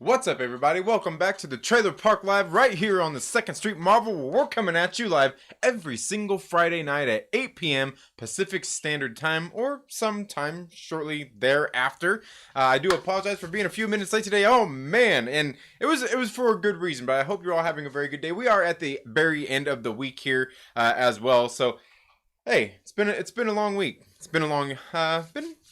What's up, everybody? Welcome back to the Trailer Park Live right here on the 2nd Street Marvel, where we're coming at you live every single Friday night at 8 p.m. Pacific Standard Time, or sometime shortly thereafter. I do apologize for being a few minutes late today. Oh man, and it was for a good reason, but I hope you're all having a very good day. We are at the very end of the week here as well, so hey, it's been a long week. It's been a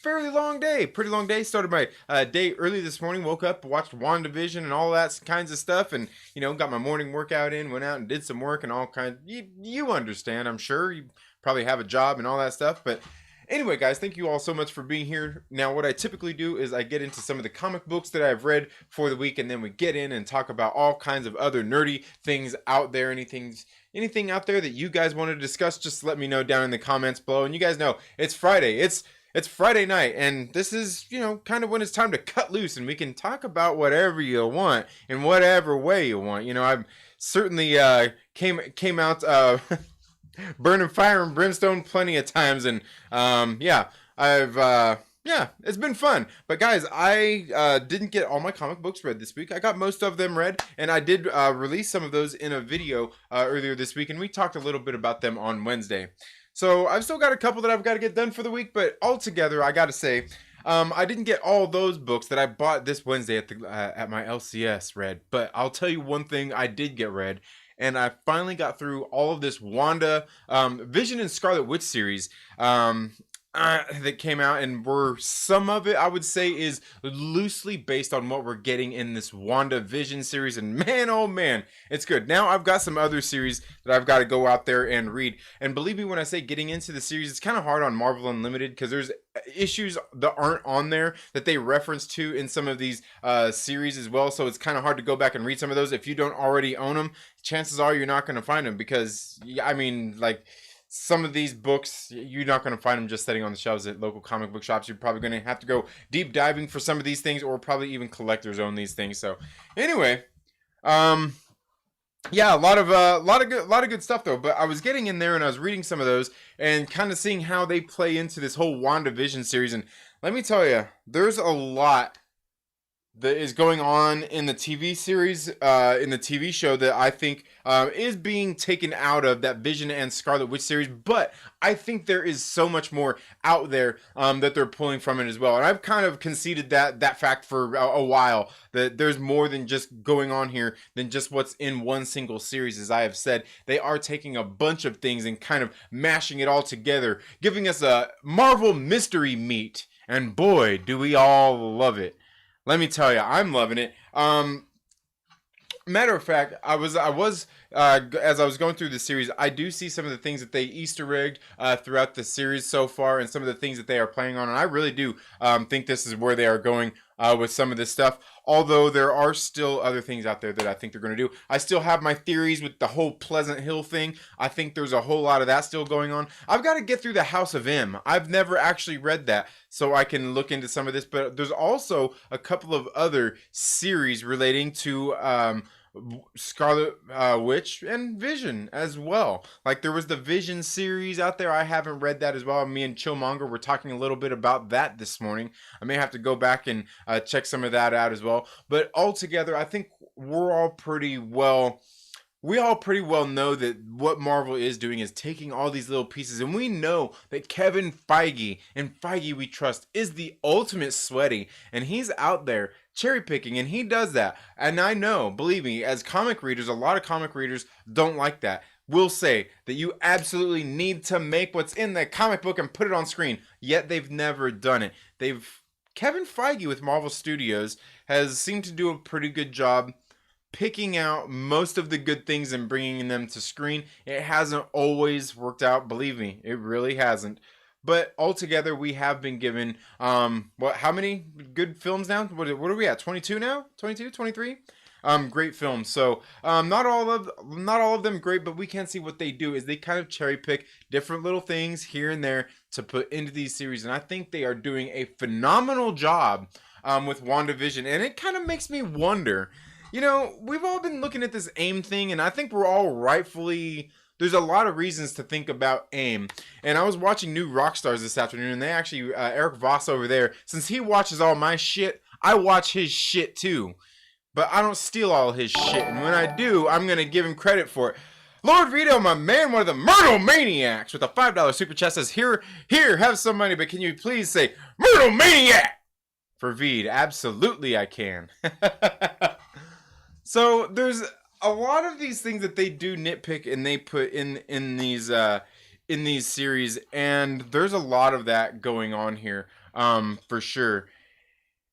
fairly long day. Pretty long day. Started my day early this morning. Woke up, watched WandaVision and all that kinds of stuff, and got my morning workout in. Went out and did some work and all kinds. You understand? I'm sure you probably have a job and all that stuff. But anyway, guys, thank you all so much for being here. Now, what I typically do is I get into some of the comic books that I've read for the week, and then we get in and talk about all kinds of other nerdy things out there. Anything out there that you guys want to discuss, just let me know down in the comments below. And you guys know it's Friday. It's Friday night, and this is, kind of when it's time to cut loose, and we can talk about whatever you want in whatever way you want. I've certainly came out burning fire and brimstone plenty of times, and yeah, it's been fun. But guys, I didn't get all my comic books read this week. I got most of them read, and I did release some of those in a video earlier this week, and we talked a little bit about them on Wednesday. So I've still got a couple that I've got to get done for the week, but altogether, I got to say, I didn't get all those books that I bought this Wednesday at my LCS read. But I'll tell you one thing I did get read, and I finally got through all of this Wanda, Vision and Scarlet Witch series that came out, and some of it I would say is loosely based on what we're getting in this WandaVision series, and man, oh man, it's good. Now I've got some other series that I've got to go out there and read, and believe me when I say getting into the series, it's kind of hard on Marvel Unlimited because there's issues that aren't on there that they reference to in some of these series as well, so it's kind of hard to go back and read some of those. If you don't already own them, chances are you're not going to find them, because some of these books, you're not going to find them just sitting on the shelves at local comic book shops. You're probably going to have to go deep diving for some of these things, or probably even collectors own these things. So anyway, yeah, a lot of good stuff though. But I was getting in there and I was reading some of those and kind of seeing how they play into this whole WandaVision series. And let me tell you, there's a lot that is going on in the TV series, in the TV show, that I think is being taken out of that Vision and Scarlet Witch series. But I think there is so much more out there that they're pulling from it as well. And I've kind of conceded that fact for a while, that there's more than just going on here than just what's in one single series. As I have said, they are taking a bunch of things and kind of mashing it all together, giving us a Marvel mystery meat. And boy, do we all love it. Let me tell you, I'm loving it. Matter of fact, as I was going through the series, I do see some of the things that they Easter egged throughout the series so far, and some of the things that they are playing on. And I really do think this is where they are going with some of this stuff. Although there are still other things out there that I think they're going to do. I still have my theories with the whole Pleasant Hill thing. I think there's a whole lot of that still going on. I've got to get through the House of M. I've never actually read that, so I can look into some of this. But there's also a couple of other series relating to Scarlet Witch and Vision as well. Like there was the Vision series out there. I haven't read that as well. Me and Chillmonger were talking a little bit about that this morning. I may have to go back and check some of that out as well. But altogether, I think we all pretty well know that what Marvel is doing is taking all these little pieces, and we know that Kevin Feige, and Feige we trust, is the ultimate sweaty, and he's out there cherry picking, and he does that. And I know, believe me, as comic readers, a lot of comic readers don't like that. Will say that you absolutely need to make what's in the comic book and put it on screen, yet they've never done it. Kevin Feige with Marvel Studios has seemed to do a pretty good job picking out most of the good things and bringing them to screen. It hasn't always worked out, believe me, it really hasn't. But altogether, we have been given, how many good films now? What are we at, 22 now? 22, 23? Great films. So, not all of them great, but we can see what they do is they kind of cherry pick different little things here and there to put into these series. And I think they are doing a phenomenal job with WandaVision. And it kind of makes me wonder, we've all been looking at this AIM thing, and I think we're all rightfully... There's a lot of reasons to think about AIM. And I was watching New Rockstars this afternoon, and they actually, Eric Voss over there, since he watches all my shit, I watch his shit too. but I don't steal all his shit. And when I do, I'm going to give him credit for it. Lord Veedo, my man, one of the Myrtle Maniacs, with a $5 super chat says, here, have some money, but can you please say Myrtle Maniac for Veed? Absolutely, I can. So there's a lot of these things that they do nitpick and they put in these series, and there's a lot of that going on here, for sure.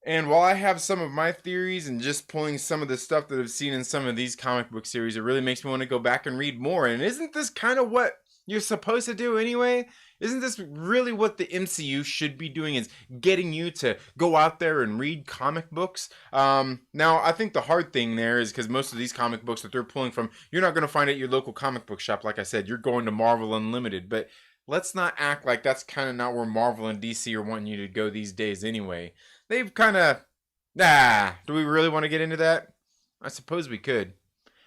And while I have some of my theories and just pulling some of the stuff that I've seen in some of these comic book series, it really makes me want to go back and read more. And isn't this kind of what you're supposed to do anyway? Isn't this really what the MCU should be doing, is getting you to go out there and read comic books? Now, I think the hard thing there is because most of these comic books that they're pulling from, you're not going to find at your local comic book shop. Like I said, you're going to Marvel Unlimited. But let's not act like that's kind of not where Marvel and DC are wanting you to go these days anyway. They've kind of, do we really want to get into that? I suppose we could.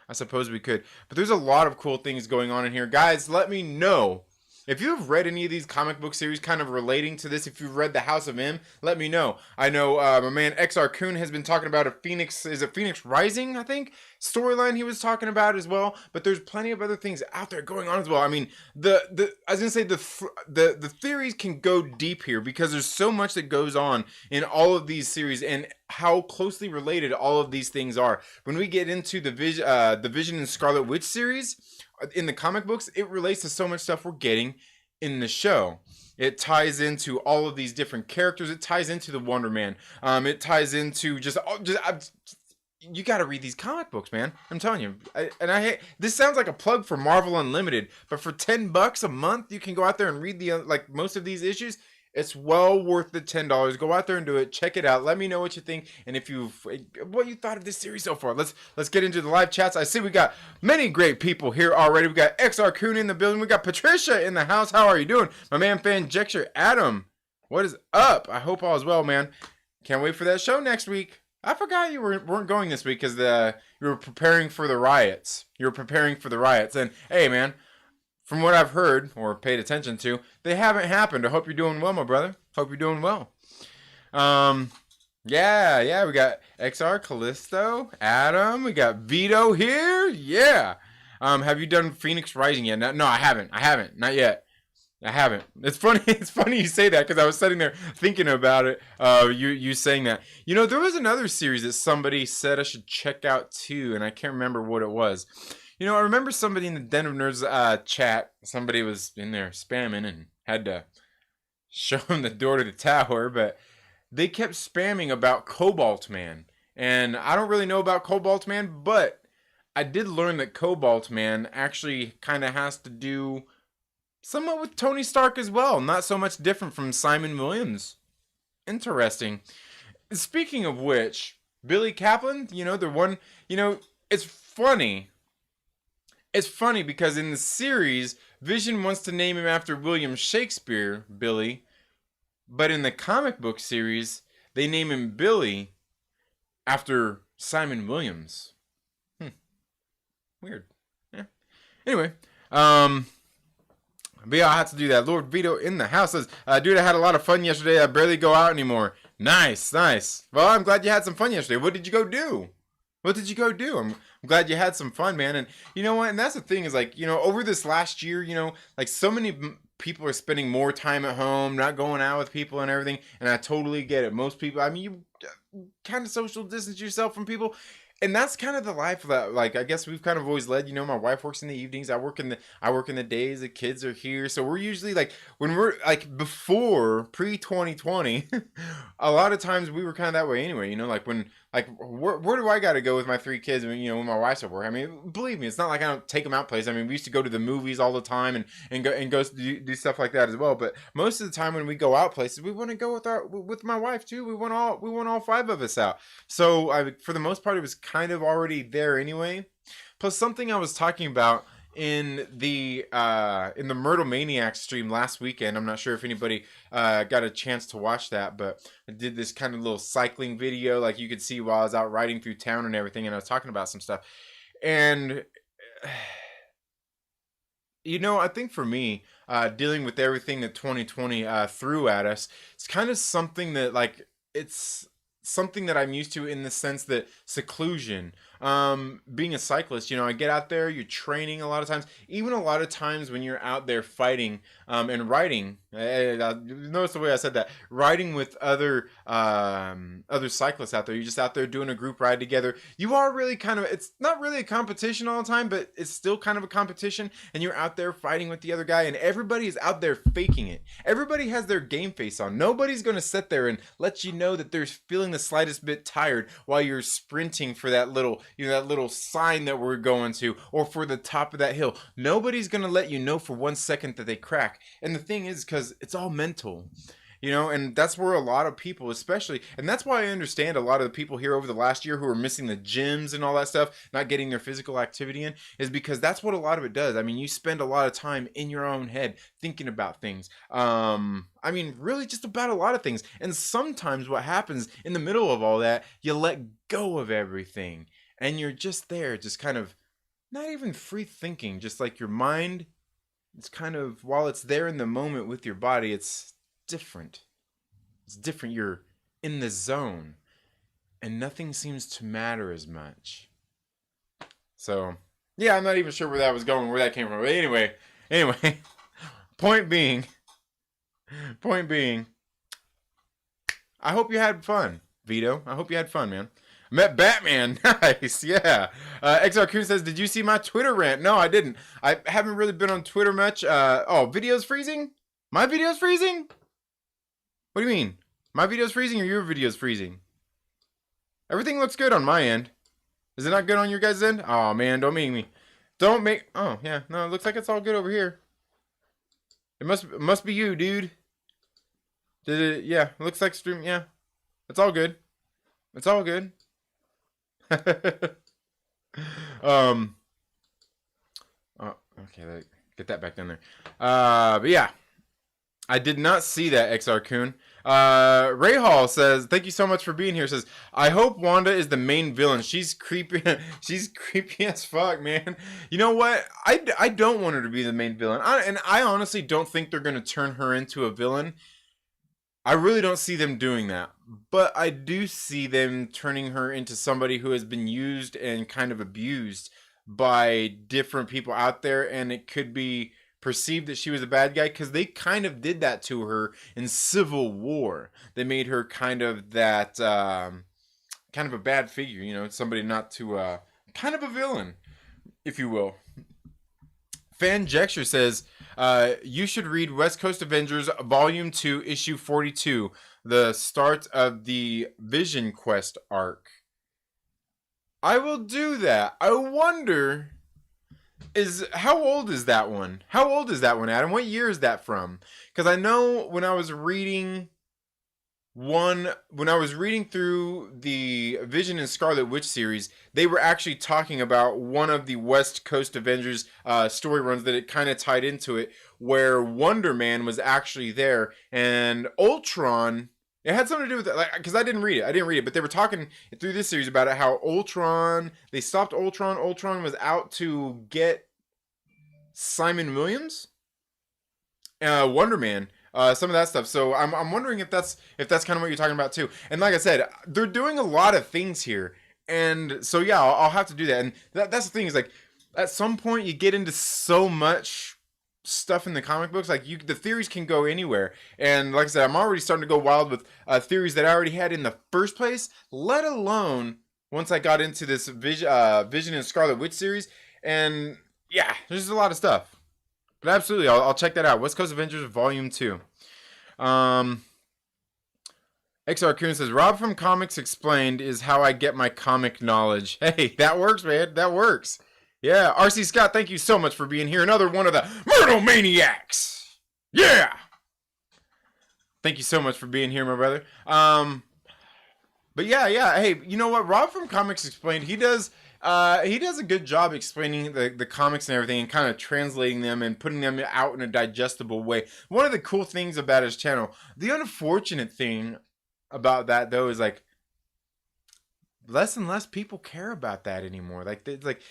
But there's a lot of cool things going on in here. Guys, let me know if you've read any of these comic book series kind of relating to this. If you've read the House of M, let me know. I know my man XR Coon has been talking about a Phoenix Rising, I think, storyline he was talking about as well. But there's plenty of other things out there going on as well. I mean, I was gonna say the theories can go deep here because there's so much that goes on in all of these series and how closely related all of these things are. When we get into the Vision and Scarlet Witch series in the comic books, it relates to so much stuff we're getting in the show. It ties into all of these different characters. It ties into the Wonder Man. It ties into you got to read these comic books, man. I'm telling you. I hate this. Sounds like a plug for Marvel Unlimited, but for $10 a month, you can go out there and read most of these issues. It's well worth the $10. Go out there and do it. Check it out. Let me know what you think and what you thought of this series so far. Let's get into the live chats. I see we got many great people here already. We got XR Coon in the building. We got Patricia in the house. How are you doing? My man Fanjecture, Adam. What is up? I hope all is well, man. Can't wait for that show next week. I forgot you weren't going this week because you were preparing for the riots. And hey, man, from what I've heard or paid attention to, they haven't happened. I hope you're doing well, my brother. Hope you're doing well. Yeah, we got XR, Callisto, Adam. We got Veedo here. Yeah. Have you done Phoenix Rising yet? No, I haven't. Not yet. I haven't. It's funny. It's funny you say that because I was sitting there thinking about it. You saying that. You know, there was another series that somebody said I should check out too, and I can't remember what it was. You know, I remember somebody in the Den of Nerds chat, somebody was in there spamming and had to show him the door to the tower, but they kept spamming about Cobalt Man. And I don't really know about Cobalt Man, but I did learn that Cobalt Man actually kind of has to do somewhat with Tony Stark as well. Not so much different from Simon Williams. Interesting. Speaking of which, Billy Kaplan, you know, the one, you know, it's funny. It's funny because in the series, Vision wants to name him after William Shakespeare, Billy. But in the comic book series, they name him Billy after Simon Williams. Weird. Yeah. Anyway, but yeah, I had to do that. Lord Veedo in the house says, dude, I had a lot of fun yesterday. I barely go out anymore. Nice. Well, I'm glad you had some fun yesterday. What did you go do? I'm glad you had some fun, man. And you know what? And that's the thing is, like, you know, over this last year, you know, like so many people are spending more time at home, not going out with people and everything. And I totally get it. Most people, I mean, you kind of social distance yourself from people. And that's kind of the life that, like, I guess we've kind of always led. You know, my wife works in the evenings. I work in the days. The kids are here, so we're usually like when we're like before pre-2020. A lot of times we were kind of that way anyway. You know, like when where do I got to go with my 3 kids? When, you know, when my wife's at work. I mean, believe me, it's not like I don't take them out places. I mean, we used to go to the movies all the time and go do stuff like that as well. But most of the time when we go out places, we want to go with my wife too. We want all 5 of us out. So for the most part, it was kind of already there anyway. Plus, something I was talking about in the Myrtle Maniacs stream last weekend. I'm not sure if anybody got a chance to watch that, but I did this kind of little cycling video, like you could see while I was out riding through town and everything, and I was talking about some stuff. And you know, I think for me, dealing with everything that 2020 threw at us, it's kind of something that, like, it's something that I'm used to in the sense that seclusion, being a cyclist, you know, I get out there, you're training a lot of times, even a lot of times when you're out there fighting, and riding, notice the way I said that, riding with other cyclists out there, you're just out there doing a group ride together, you are really kind of, it's not really a competition all the time, but it's still kind of a competition, and you're out there fighting with the other guy, and everybody is out there faking it. Everybody has their game face on. Nobody's going to sit there and let you know that they're feeling the slightest bit tired while you're sprinting for that little, you know, that little sign that we're going to, or for the top of that hill. Nobody's going to let you know for 1 second that they crack. And the thing is, because it's all mental. You know, and that's where a lot of people, especially, and that's why I understand a lot of the people here over the last year who are missing the gyms and all that stuff, not getting their physical activity in, is because that's what a lot of it does. I mean, you spend a lot of time in your own head thinking about things. I mean, really just about a lot of things. And sometimes what happens in the middle of all that, you let go of everything. And you're just there, just kind of, not even free thinking, just like your mind, it's kind of, while it's there in the moment with your body, it's different. It's different. You're in the zone and nothing seems to matter as much. So, yeah, I'm not even sure where that was going, where that came from. But anyway, point being, I hope you had fun, Veedo. I hope you had fun, man. I met Batman. Nice, yeah. XR Coon says, did you see my Twitter rant? No, I didn't. I haven't really been on Twitter much. Oh, video's freezing? My video's freezing? What do you mean? My video's freezing or your video's freezing? Everything looks good on my end. Is it not good on your guys' end? Oh man, don't make me. Don't make. Oh yeah, no, it looks like it's all good over here. It must be you, dude. Did it? Yeah, it looks like stream. Yeah, it's all good. It's all good. Oh, okay, get that back down there. But yeah. I did not see that, XR Coon. Ray Hall says, thank you so much for being here. Says, I hope Wanda is the main villain. She's creepy. She's creepy as fuck, man. You know what? I don't want her to be the main villain. And I honestly don't think they're going to turn her into a villain. I really don't see them doing that. But I do see them turning her into somebody who has been used and kind of abused by different people out there. And it could be perceived that she was a bad guy, because they kind of did that to her in Civil War. They made her kind of that kind of a bad figure, you know, somebody not to kind of a villain, if you will. Fanjecture says, you should read West Coast Avengers Volume 2, Issue 42, the start of the Vision Quest arc. I will do that. I wonder, how old is that one? How old is that one, Adam? What year is that from? Because I know when I was reading through the Vision and Scarlet Witch series, they were actually talking about one of the West Coast Avengers story runs that it kind of tied into it, where Wonder Man was actually there, and Ultron. It had something to do with it, like, because I didn't read it, but they were talking through this series about it, how they stopped Ultron. Ultron was out to get Simon Williams, Wonder Man, some of that stuff. So I'm wondering if that's kind of what you're talking about too. And like I said, they're doing a lot of things here, and so yeah, I'll have to do that. And that's the thing, is like, at some point you get into so much stuff in the comic books, like the theories can go anywhere, and like I said, I'm already starting to go wild with theories that I already had in the first place, let alone once I got into this Vision and Scarlet Witch series. And yeah, there's a lot of stuff, but absolutely, I'll check that out. West Coast Avengers Volume 2. XR Coon says, Rob from Comics Explained is how I get my comic knowledge. Hey, that works, man, that works. Yeah, RC Scott, thank you so much for being here. Another one of the Myrtle Maniacs. Yeah. Thank you so much for being here, my brother. But yeah. Hey, you know what? Rob from Comics Explained, he does a good job explaining the comics and everything, and kind of translating them and putting them out in a digestible way. One of the cool things about his channel, the unfortunate thing about that though, is like less and less people care about that anymore. Like, it's like.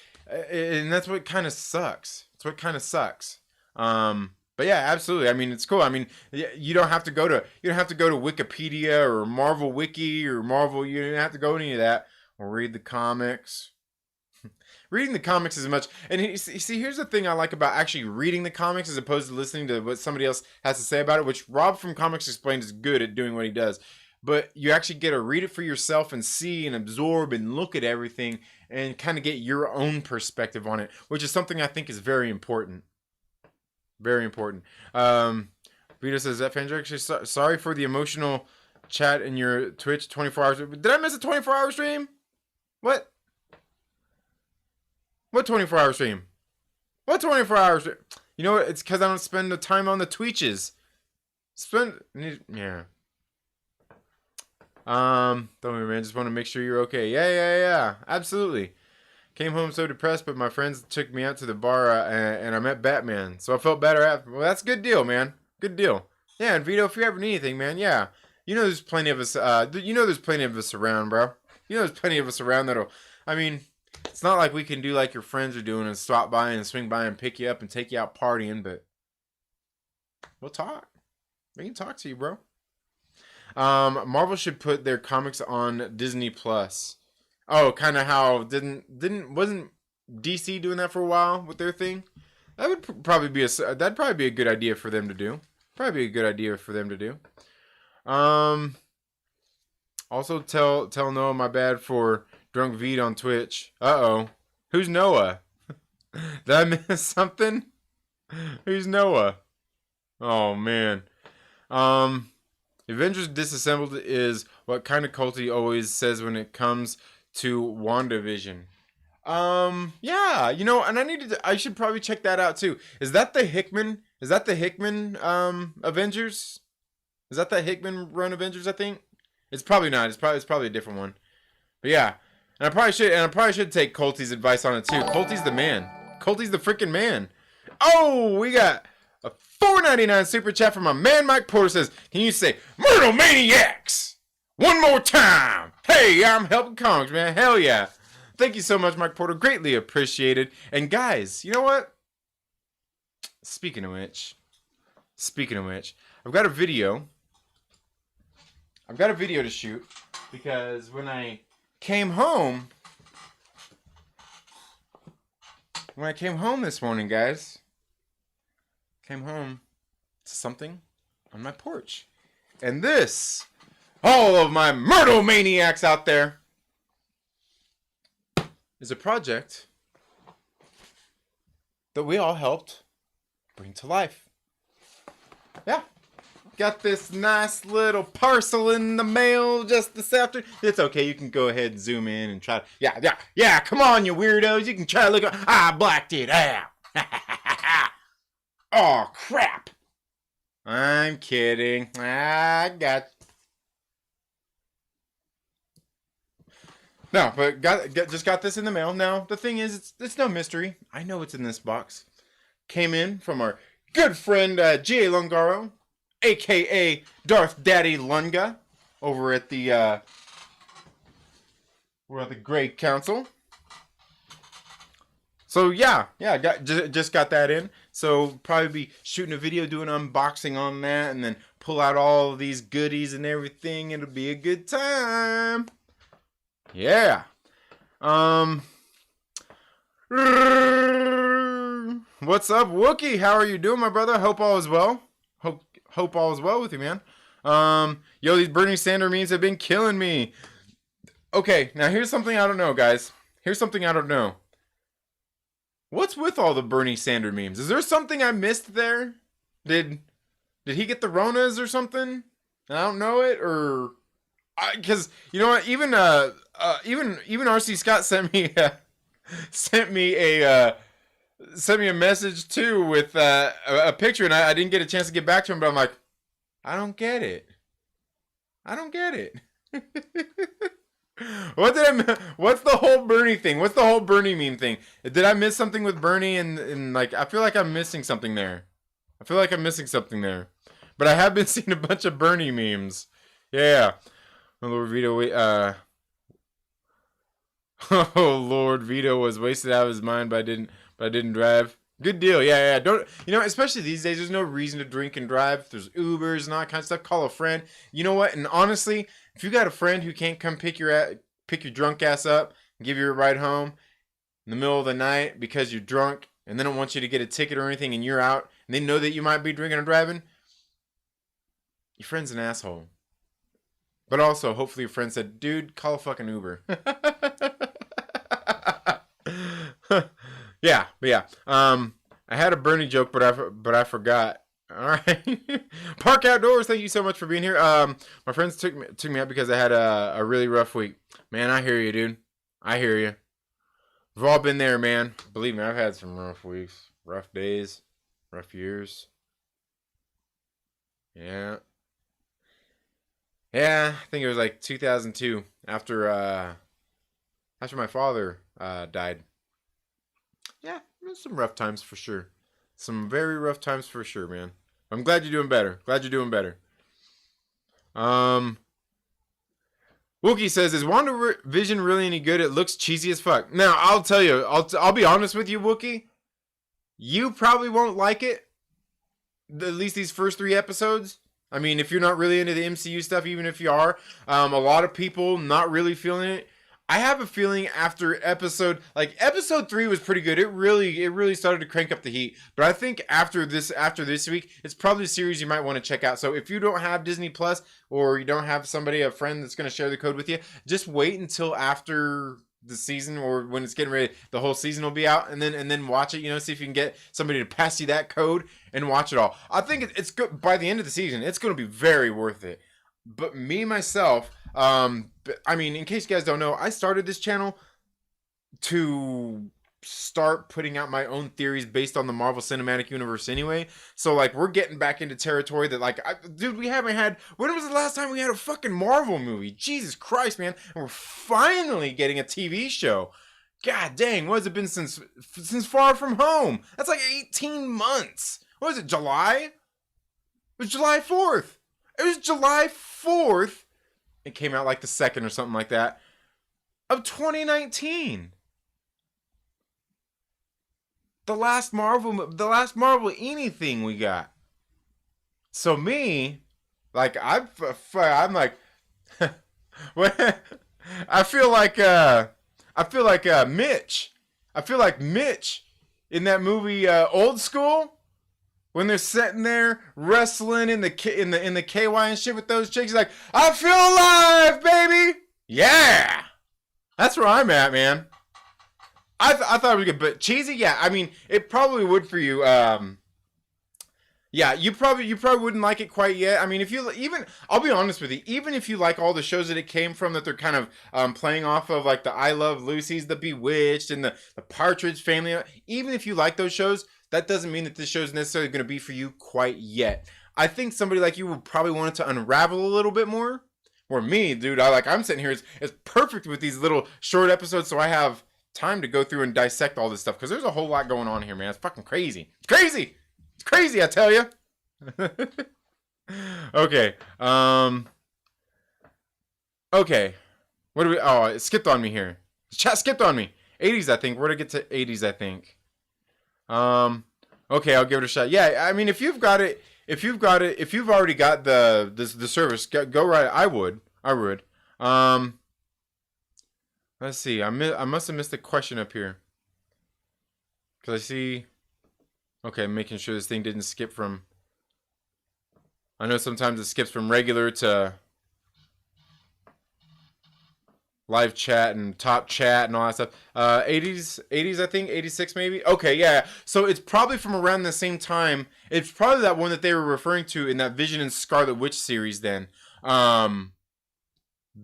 And that's what kind of sucks. But But yeah, absolutely. I mean, it's cool. I mean, you don't have to go to Wikipedia or Marvel Wiki or Marvel. You don't have to go to any of that or read the comics. Reading the comics is much. And you see, here's the thing I like about actually reading the comics as opposed to listening to what somebody else has to say about it, which Rob from Comics Explained is good at doing what he does. But you actually get to read it for yourself and see and absorb and look at everything and kind of get your own perspective on it, which is something I think is very important. Very important. Veedo says that Fanjecture, sorry for the emotional chat in your Twitch 24 hours. Did I miss a 24-hour stream? What? What 24-hour stream? What 24-hour stream? You know what? It's because I don't spend the time on the Twitches. Yeah. Don't worry, man. Just want to make sure you're okay. Yeah. Absolutely. Came home so depressed, but my friends took me out to the bar and I met Batman. So I felt better after. Well, that's a good deal, man. Good deal. Yeah, and Veedo, if you ever need anything, man, yeah. You know there's plenty of us, there's plenty of us around, bro. You know there's plenty of us around that'll, I mean, it's not like we can do like your friends are doing and stop by and swing by and pick you up and take you out partying, but we'll talk. We can talk to you, bro. Marvel should put their comics on Disney Plus. Oh, kind of how wasn't DC doing that for a while with their thing? That would probably be a good idea for them to do. Also tell Noah my bad for drunk Veed on Twitch. Uh-oh. Who's Noah? Did I miss something? Who's Noah? Oh man. Avengers Disassembled is what kind of culty always says when it comes to WandaVision. Yeah, you know, and I should probably check that out too. Is that the Hickman Avengers? Is that the Hickman run Avengers, I think? It's probably not. It's probably a different one. But yeah. And I probably should take Colty's advice on it too. Colty's the man. Colty's the freaking man. Oh, we got a $4.99 super chat from my man Mike Porter says, can you say Myrtle Maniacs one more time? Hey, I'm helping comics, man. Hell yeah. Thank you so much, Mike Porter. Greatly appreciated. And guys, you know what? Speaking of which, I've got a video to shoot because when I came home this morning, guys, came home to something on my porch. And this, all of my Myrtle Maniacs out there, is a project that we all helped bring to life. Yeah. Got this nice little parcel in the mail just this afternoon. It's okay. You can go ahead and zoom in and try. Yeah. Come on, you weirdos. You can try to look. I blacked it out. Oh, crap. I'm kidding. No, but just got this in the mail. Now, the thing is, it's no mystery. I know what's in this box. Came in from our good friend, G.A. Lungaro, a.k.a. Darth Daddy Lunga, over at the, we're at the Grey Council. So, yeah, just got that in. So, probably be shooting a video, doing an unboxing on that, and then pull out all of these goodies and everything. It'll be a good time. Yeah. What's up, Wookie? How are you doing, my brother? Hope all is well. Hope all is well with you, man. Yo, these Bernie Sanders memes have been killing me. Okay, now here's something I don't know, guys. Here's something I don't know. What's with all the Bernie Sanders memes? Is there something I missed there? Did he get the Ronas or something? And I don't know it, or because you know what? Even RC Scott sent me a message too with a picture, and I didn't get a chance to get back to him. But I'm like, I don't get it. What's the whole Bernie thing? What's the whole Bernie meme thing? Did I miss something with Bernie? And like, I feel like I'm missing something there. But I have been seeing a bunch of Bernie memes. Yeah. Oh, Lord Veedo, oh Lord, Veedo was wasted out of his mind, but I didn't drive. Good deal. Yeah. Don't, especially these days, there's no reason to drink and drive. There's Ubers and all that kind of stuff. Call a friend. You know what? And honestly, if you got a friend who can't come pick your drunk ass up and give you a ride home in the middle of the night because you're drunk and they don't want you to get a ticket or anything and you're out and they know that you might be drinking or driving, your friend's an asshole. But also, hopefully your friend said, dude, call a fucking Uber. Yeah. I had a Bernie joke, but I forgot. All right. Park Outdoors, thank you so much for being here. My friends took me out because I had a really rough week. Man, I hear you, dude. I hear you. We've all been there, man. Believe me, I've had some rough weeks, rough days, rough years. Yeah. Yeah, I think it was like 2002 after my father died. Yeah, some rough times for sure. Some very rough times for sure, man. I'm glad you're doing better. Wookie says, is WandaVision really any good? It looks cheesy as fuck. Now, I'll tell you, I'll be honest with you, Wookie. You probably won't like it. At least these first 3 episodes. I mean, if you're not really into the MCU stuff, even if you are, a lot of people not really feeling it. I have a feeling after episode 3 was pretty good. It really started to crank up the heat. But I think after this week, it's probably a series you might want to check out. So if you don't have Disney Plus or you don't have a friend that's going to share the code with you, just wait until after the season or when it's getting ready. The whole season will be out, and then watch it. See if you can get somebody to pass you that code and watch it all. I think it's good. By the end of the season, it's going to be very worth it. But me myself, I mean, in case you guys don't know, I started this channel to start putting out my own theories based on the Marvel Cinematic Universe anyway. So, we're getting back into territory that, dude, we haven't had... When was the last time we had a fucking Marvel movie? Jesus Christ, man. And we're finally getting a TV show. God dang, what has it been since Far From Home? That's 18 months. What was it, July? It was July 4th. It was July 4th. It came out the 2nd or something like that of 2019. The last Marvel anything we got. So me, I'm like, I feel like Mitch. I feel like Mitch in that movie Old School. When they're sitting there wrestling in the KY and shit with those chicks, he's like, I feel alive, baby. Yeah, that's where I'm at, man. I thought it was good, but cheesy, yeah. I mean, it probably would for you. Yeah, you probably wouldn't like it quite yet. I mean, I'll be honest with you, even if you like all the shows that it came from, that they're kind of playing off of, the I Love Lucy's, the Bewitched, and the Partridge Family. Even if you like those shows, that doesn't mean that this show is necessarily going to be for you quite yet. I think somebody like you would probably want it to unravel a little bit more. Or me, dude, I'm sitting here, it's perfect with these little short episodes, so I have time to go through and dissect all this stuff, because there's a whole lot going on here, man. It's fucking crazy. It's crazy! It's crazy, I tell you! Okay, okay. What do we... Oh, it skipped on me here. Chat skipped on me. 80s, I think. We're going to get to 80s, I think. Okay, I'll give it a shot. Yeah, I mean, if you've already got the service, go right. I would. Let's see. I must have missed a question up here. Cause I see. Okay, making sure this thing didn't skip from. I know sometimes it skips from regular to live chat and top chat and all that stuff. 80s, I think, 86 maybe. Okay, yeah. So it's probably from around the same time. It's probably that one that they were referring to in that Vision and Scarlet Witch series then.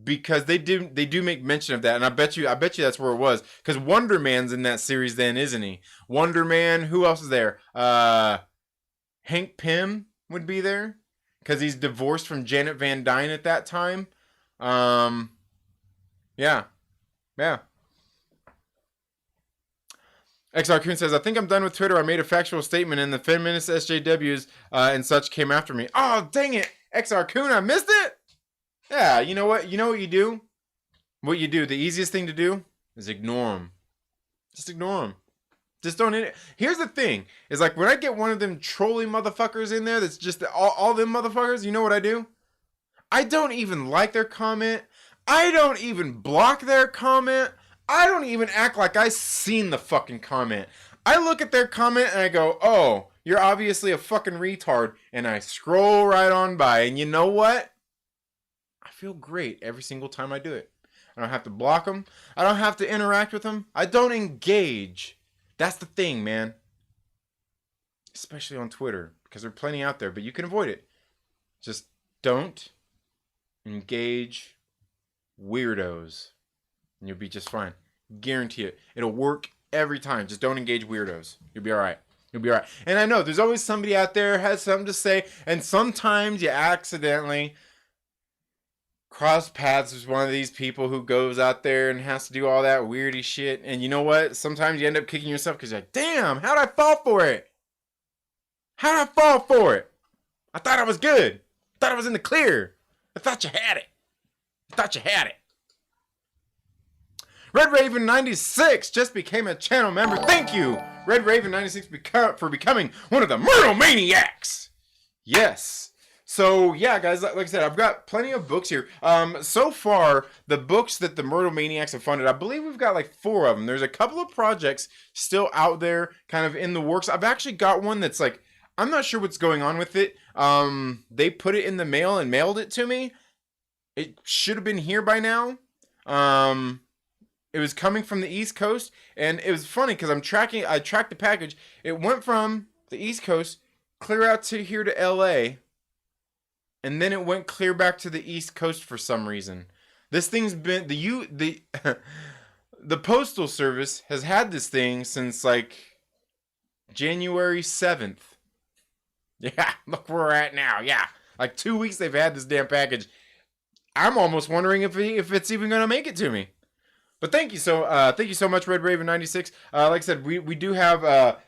Because they do make mention of that, and I bet you that's where it was. Because Wonder Man's in that series then, isn't he? Wonder Man. Who else is there? Hank Pym would be there because he's divorced from Janet Van Dyne at that time. Yeah. XR Coon says, I think I'm done with Twitter. I made a factual statement and the feminist SJWs and such came after me. Oh, dang it. XR Coon, I missed it. Yeah, you know what? You know what you do? What you do, the easiest thing to do is ignore them. Just ignore them. Just don't. Here's the thing: is like when I get one of them trolling motherfuckers in there, that's just all them motherfuckers. You know what I do? I don't even like their comment. I don't even block their comment. I don't even act like I seen the fucking comment. I look at their comment and I go, "Oh, you're obviously a fucking retard," and I scroll right on by. And you know what? I feel great every single time I do it. I don't have to block them. I don't have to interact with them. I don't engage. That's the thing, man. Especially on Twitter, because there are plenty out there, but you can avoid it. Just don't engage weirdos, and you'll be just fine. Guarantee it. It'll work every time. Just don't engage weirdos. You'll be all right. You'll be all right. And I know there's always somebody out there who has something to say, and sometimes you accidentally cross paths with one of these people who goes out there and has to do all that weirdy shit. And you know what? Sometimes you end up kicking yourself because you're like, damn, how'd I fall for it? How'd I fall for it? I thought I was good. I thought I was in the clear. I thought you had it. I thought you had it. Red Raven 96 just became a channel member. Thank you, Red Raven 96, for becoming one of the Myrtle Maniacs. Yes. So yeah, guys, like I said, I've got plenty of books here. So far, the books that the Myrtle Maniacs have funded, I believe we've got like 4 of them. There's a couple of projects still out there, kind of in the works. I've actually got one that's like, I'm not sure what's going on with it. They put it in the mail and mailed it to me. It should have been here by now. It was coming from the East Coast, and it was funny because I tracked the package. It went from the East Coast clear out to here to LA. And then it went clear back to the East Coast for some reason. This thing's been the Postal Service has had this thing since like January 7th. Yeah, look where we're at now. Yeah, like 2 weeks they've had this damn package. I'm almost wondering if it's even gonna make it to me. But thank you so much, Red Raven 96. Like I said, we do have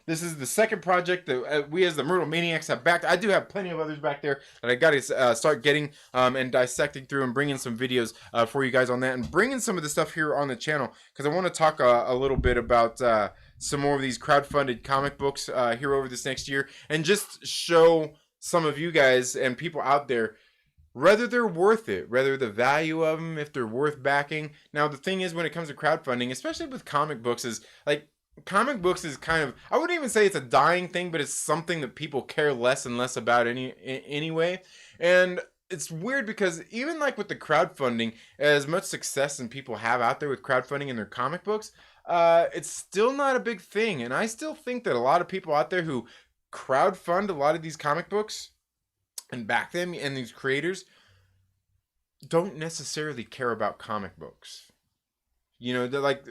this is the second project that we as the Myrtle Maniacs have backed. I do have plenty of others back there that I got to start getting and dissecting through and bringing some videos for you guys on that, and bringing some of the stuff here on the channel because I want to talk a little bit about some more of these crowdfunded comic books here over this next year, and just show some of you guys and people out there whether they're worth it, whether the value of them, if they're worth backing. Now, the thing is, when it comes to crowdfunding, especially with comic books, is like, comic books is kind of, I wouldn't even say it's a dying thing, but it's something that people care less and less about anyway. And it's weird because even like with the crowdfunding, as much success as people have out there with crowdfunding in their comic books, it's still not a big thing. And I still think that a lot of people out there who crowdfund a lot of these comic books and back them, and these creators don't necessarily care about comic books. You know, they're like,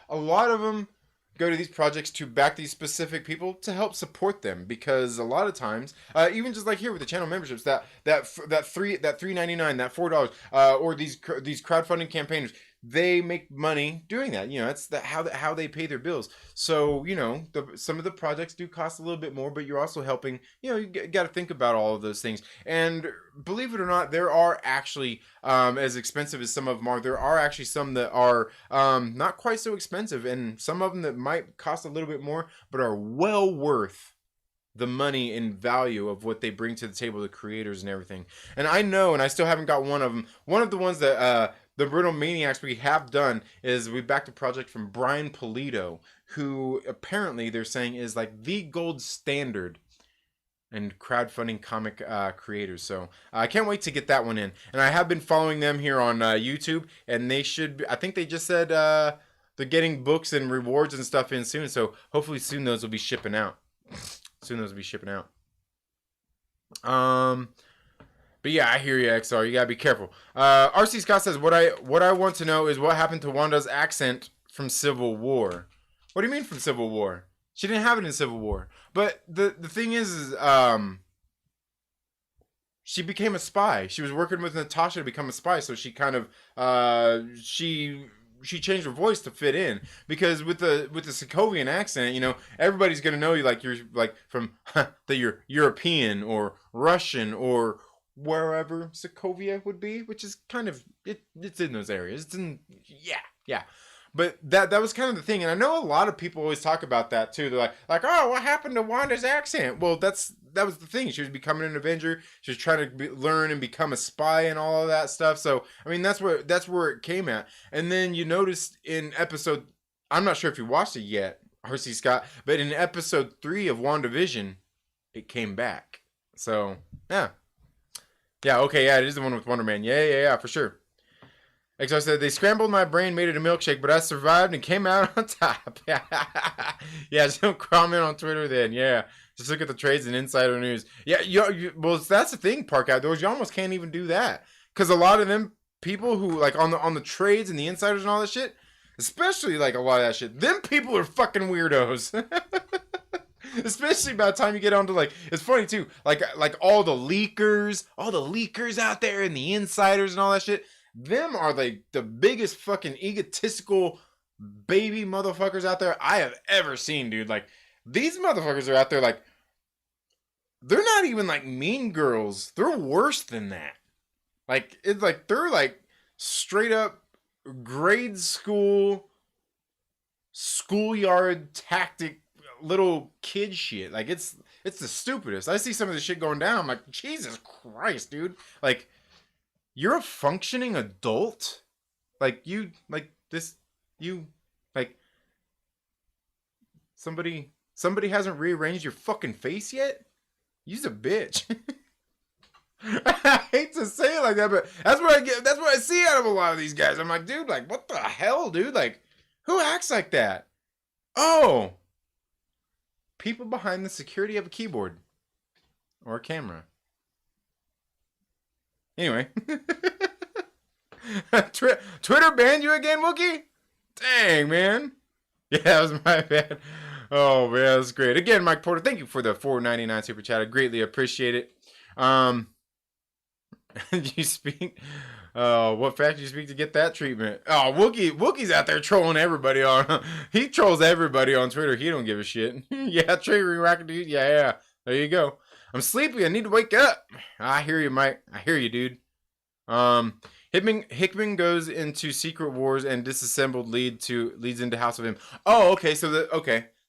a lot of them go to these projects to back these specific people to help support them, because a lot of times, even just like here with the channel memberships, that $3.99, that $4, or these crowdfunding campaigners, they make money doing that. You know, that's how they pay their bills. So, you know, some of the projects do cost a little bit more, but you're also helping. You know, you got to think about all of those things. And believe it or not, there are actually, as expensive as some of them are, there are actually some that are not quite so expensive, and some of them that might cost a little bit more, but are well worth the money and value of what they bring to the table, the creators and everything. And I know, and I still haven't got one of them. One of the ones that the Myrtle Maniacs we have done is we backed a project from Brian Pulido, who apparently they're saying is like the gold standard in crowdfunding comic creators. So I can't wait to get that one in. And I have been following them here on YouTube, and they should be, I think they just said they're getting books and rewards and stuff in soon. So hopefully soon those will be shipping out. But yeah, I hear you, XR. You gotta be careful. RC Scott says, what I want to know is what happened to Wanda's accent from Civil War. What do you mean from Civil War? She didn't have it in Civil War. But the thing is she became a spy. She was working with Natasha to become a spy, so she kind of she changed her voice to fit in, because with the Sokovian accent, you know, everybody's gonna know you like you're like from you're European or Russian or wherever Sokovia would be, which is kind of it's in those areas. It's in yeah. But that was kind of the thing, and I know a lot of people always talk about that too. They're like, oh, what happened to Wanda's accent? Well, that was the thing. She was becoming an Avenger. She was trying to learn and become a spy and all of that stuff. So I mean, that's where it came at. And then you noticed in episode, I'm not sure if you watched it yet, R.C. Scott, but in episode 3 of WandaVision, it came back. So yeah, okay, yeah, it is the one with Wonder Man. Yeah, for sure. XR said, they scrambled my brain, made it a milkshake, but I survived and came out on top. Yeah, just don't comment on Twitter then. Yeah, just look at the trades and insider news. Yeah, well, that's the thing, Park Outdoors. You almost can't even do that. Because a lot of them people who, like, on the trades and the insiders and all that shit, especially, like, a lot of that shit, them people are fucking weirdos. Especially by the time you get onto, like, it's funny, too. Like all the leakers out there and the insiders and all that shit. Them are like the biggest fucking egotistical baby motherfuckers out there I have ever seen, dude. Like, these motherfuckers are out there, like, they're not even like mean girls. They're worse than that. Like, it's like they're like straight up grade school schoolyard tactic little kid shit. Like, it's the stupidest. I see some of this shit going down. I'm like, Jesus Christ, dude. Like, you're a functioning adult? Like, you, like, this, you, like, somebody hasn't rearranged your fucking face yet? You's a bitch. I hate to say it like that, but that's what I see out of a lot of these guys. I'm like, dude, like, what the hell, dude? Like, who acts like that? Oh, people behind the security of a keyboard or a camera. Anyway. Twitter banned you again, Wookie? Dang, man. Yeah, that was my bad. Oh, man, that's great. Again, Mike Porter, thank you for the $4.99 super chat. I greatly appreciate it. You speak... what fact do you speak to get that treatment? Oh, Wookie's out there trolling everybody on... He trolls everybody on Twitter. He don't give a shit. Yeah, triggering rocket dude. Yeah. There you go. I'm sleepy. I need to wake up. I hear you, Mike. I hear you, dude. Hickman goes into Secret Wars and Disassembled leads into House of M. Oh, okay.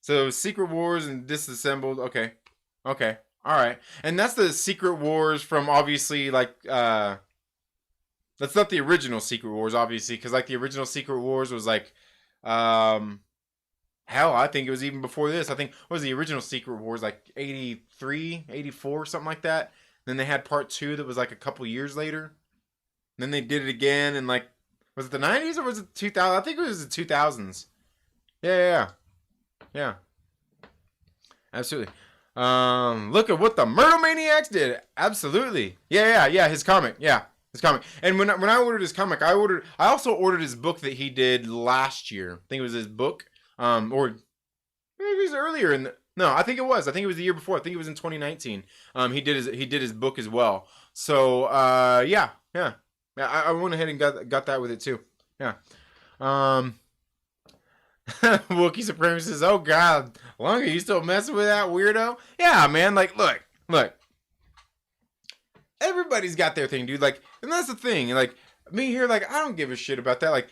So Secret Wars and Disassembled. Okay. All right. And that's the Secret Wars from, obviously, like, that's not the original Secret Wars, obviously, because, like, the original Secret Wars was like, hell, I think it was even before this. I think, what was the original Secret Wars, like 83, 84, something like that. Then they had part 2 that was like a couple years later. And then they did it again in, like, was it the 90s or was it 2000? I think it was the 2000s. Yeah. Absolutely. Look at what the Murder Maniacs did. Absolutely. Yeah, his comic. Yeah. His comic. And when I ordered his comic, I also ordered his book that he did last year. I think it was his book. Or maybe it was earlier no, I think it was the year before. I think it was in 2019. He did his book as well. So, yeah. I went ahead and got that with it too. Yeah. Wookiee Supremacy says, "Oh God, Long, are you still messing with that weirdo?" Yeah, man. Like, look. Everybody's got their thing, dude. Like, and that's the thing. Like, me here, like, I don't give a shit about that. Like,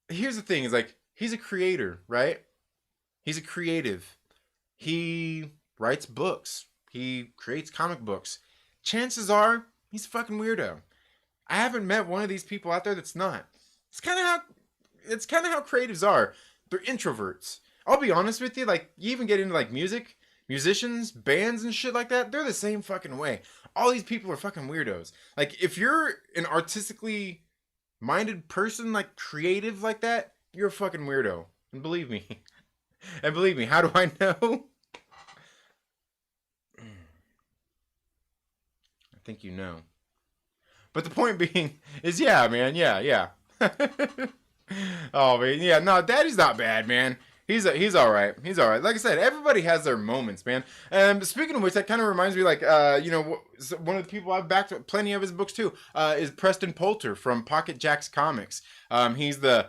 here's the thing: is like, he's a creator, right? He's a creative. He writes books. He creates comic books. Chances are, he's a fucking weirdo. I haven't met one of these people out there that's not. It's kind of how creatives are. They're introverts. I'll be honest with you. Like, you even get into, like, musicians, bands and shit like that. They're the same fucking way. All these people are fucking weirdos. Like, if you're an artistically minded person, like, creative like that, you're a fucking weirdo. And believe me. How do I know? I think you know. But the point being is, yeah, man, yeah. Oh, man, yeah, no, Daddy's not bad, man. He's all right. Like I said, everybody has their moments, man. Speaking of which, that kind of reminds me, like, one of the people I've backed plenty of his books too, is Preston Poulter from Pocket Jacks Comics. He's the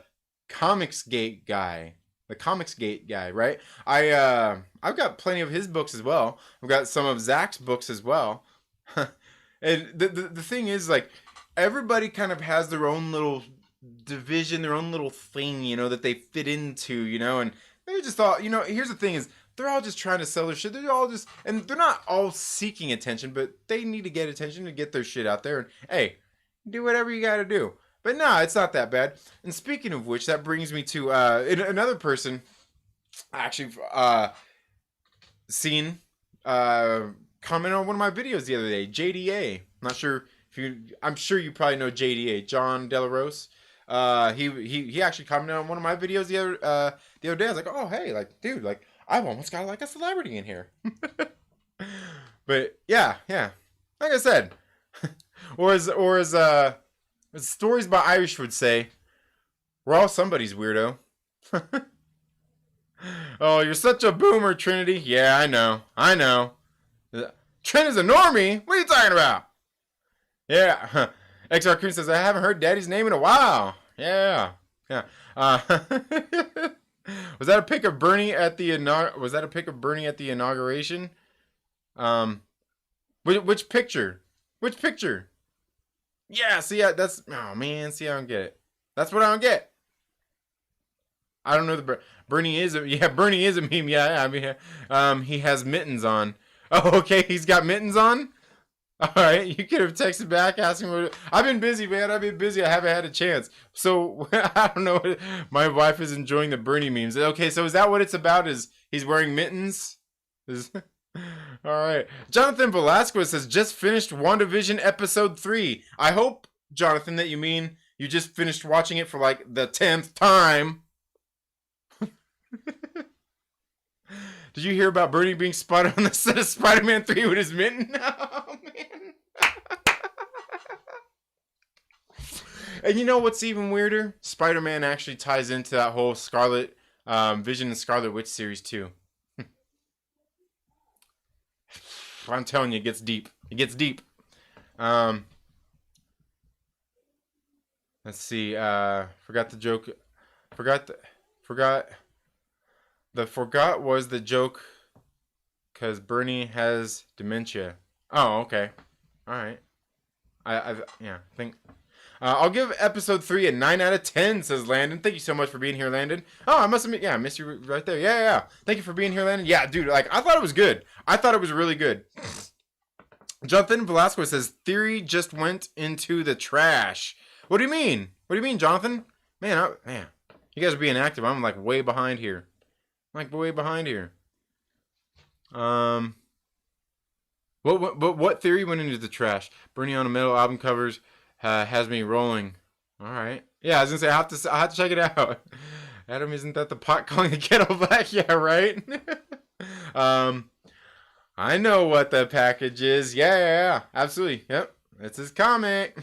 Comicsgate guy. The Comicsgate guy, right? I've got plenty of his books as well. I've got some of Zach's books as well. And the thing is, like, everybody kind of has their own little division, their own little thing, you know, that they fit into, you know, and they just thought, you know, here's the thing is, they're all just trying to sell their shit. They're all just, and they're not all seeking attention, but they need to get attention to get their shit out there. And hey, do whatever you gotta do. But no, it's not that bad. And speaking of which, that brings me to another person I actually seen comment on one of my videos the other day. JDA. Not sure if you. I'm sure you probably know JDA, John Delarose. He actually commented on one of my videos the other day. I was like, oh hey, like dude, like I've almost got like a celebrity in here. But yeah. Like I said, or as Stories by Irish would say, we're all somebody's weirdo. Oh, you're such a boomer, Trinity. Yeah, I know. Trin is a normie? What are you talking about? Yeah. XR Coon says, I haven't heard Daddy's name in a while. Yeah. Was that a pic of Bernie at the inauguration? Which picture? Yeah, see, that's... Oh, man, see, I don't get it. That's what I don't get. I don't know the... Bernie is a meme. Yeah, I mean, he has mittens on. Oh, okay, he's got mittens on? All right, you could have texted back asking what... I've been busy, man. I haven't had a chance. So, I don't know. My wife is enjoying the Bernie memes. Okay, so is that what it's about? Is he's wearing mittens? All right. Jonathan Velasquez has just finished WandaVision episode 3. I hope, Jonathan, that you mean you just finished watching it for like the 10th time. Did you hear about Bernie being spotted on the set of Spider-Man 3 with his mitten? Oh, man. And you know what's even weirder? Spider-Man actually ties into that whole Scarlet Vision and Scarlet Witch series too. I'm telling you, it gets deep. Let's see. Forgot the joke. Forgot was the joke because Bernie has dementia. Oh, okay. All right. I think. I'll give episode 3 a 9 out of 10, says Landon. Thank you so much for being here, Landon. Oh, I must admit, I missed you right there. Yeah. Thank you for being here, Landon. Yeah, dude, like, I thought it was good. I thought it was really good. Jonathan Velasquez says, theory just went into the trash. What do you mean? Jonathan? Man, you guys are being active. I'm, like, way behind here. What theory went into the trash? Bernie on the metal album covers has me rolling. All right. Yeah, I was gonna say I have to check it out. Adam, isn't that the pot calling the kettle black? Yeah, right. I know what the package is. Yeah, absolutely. Yep, it's his comic.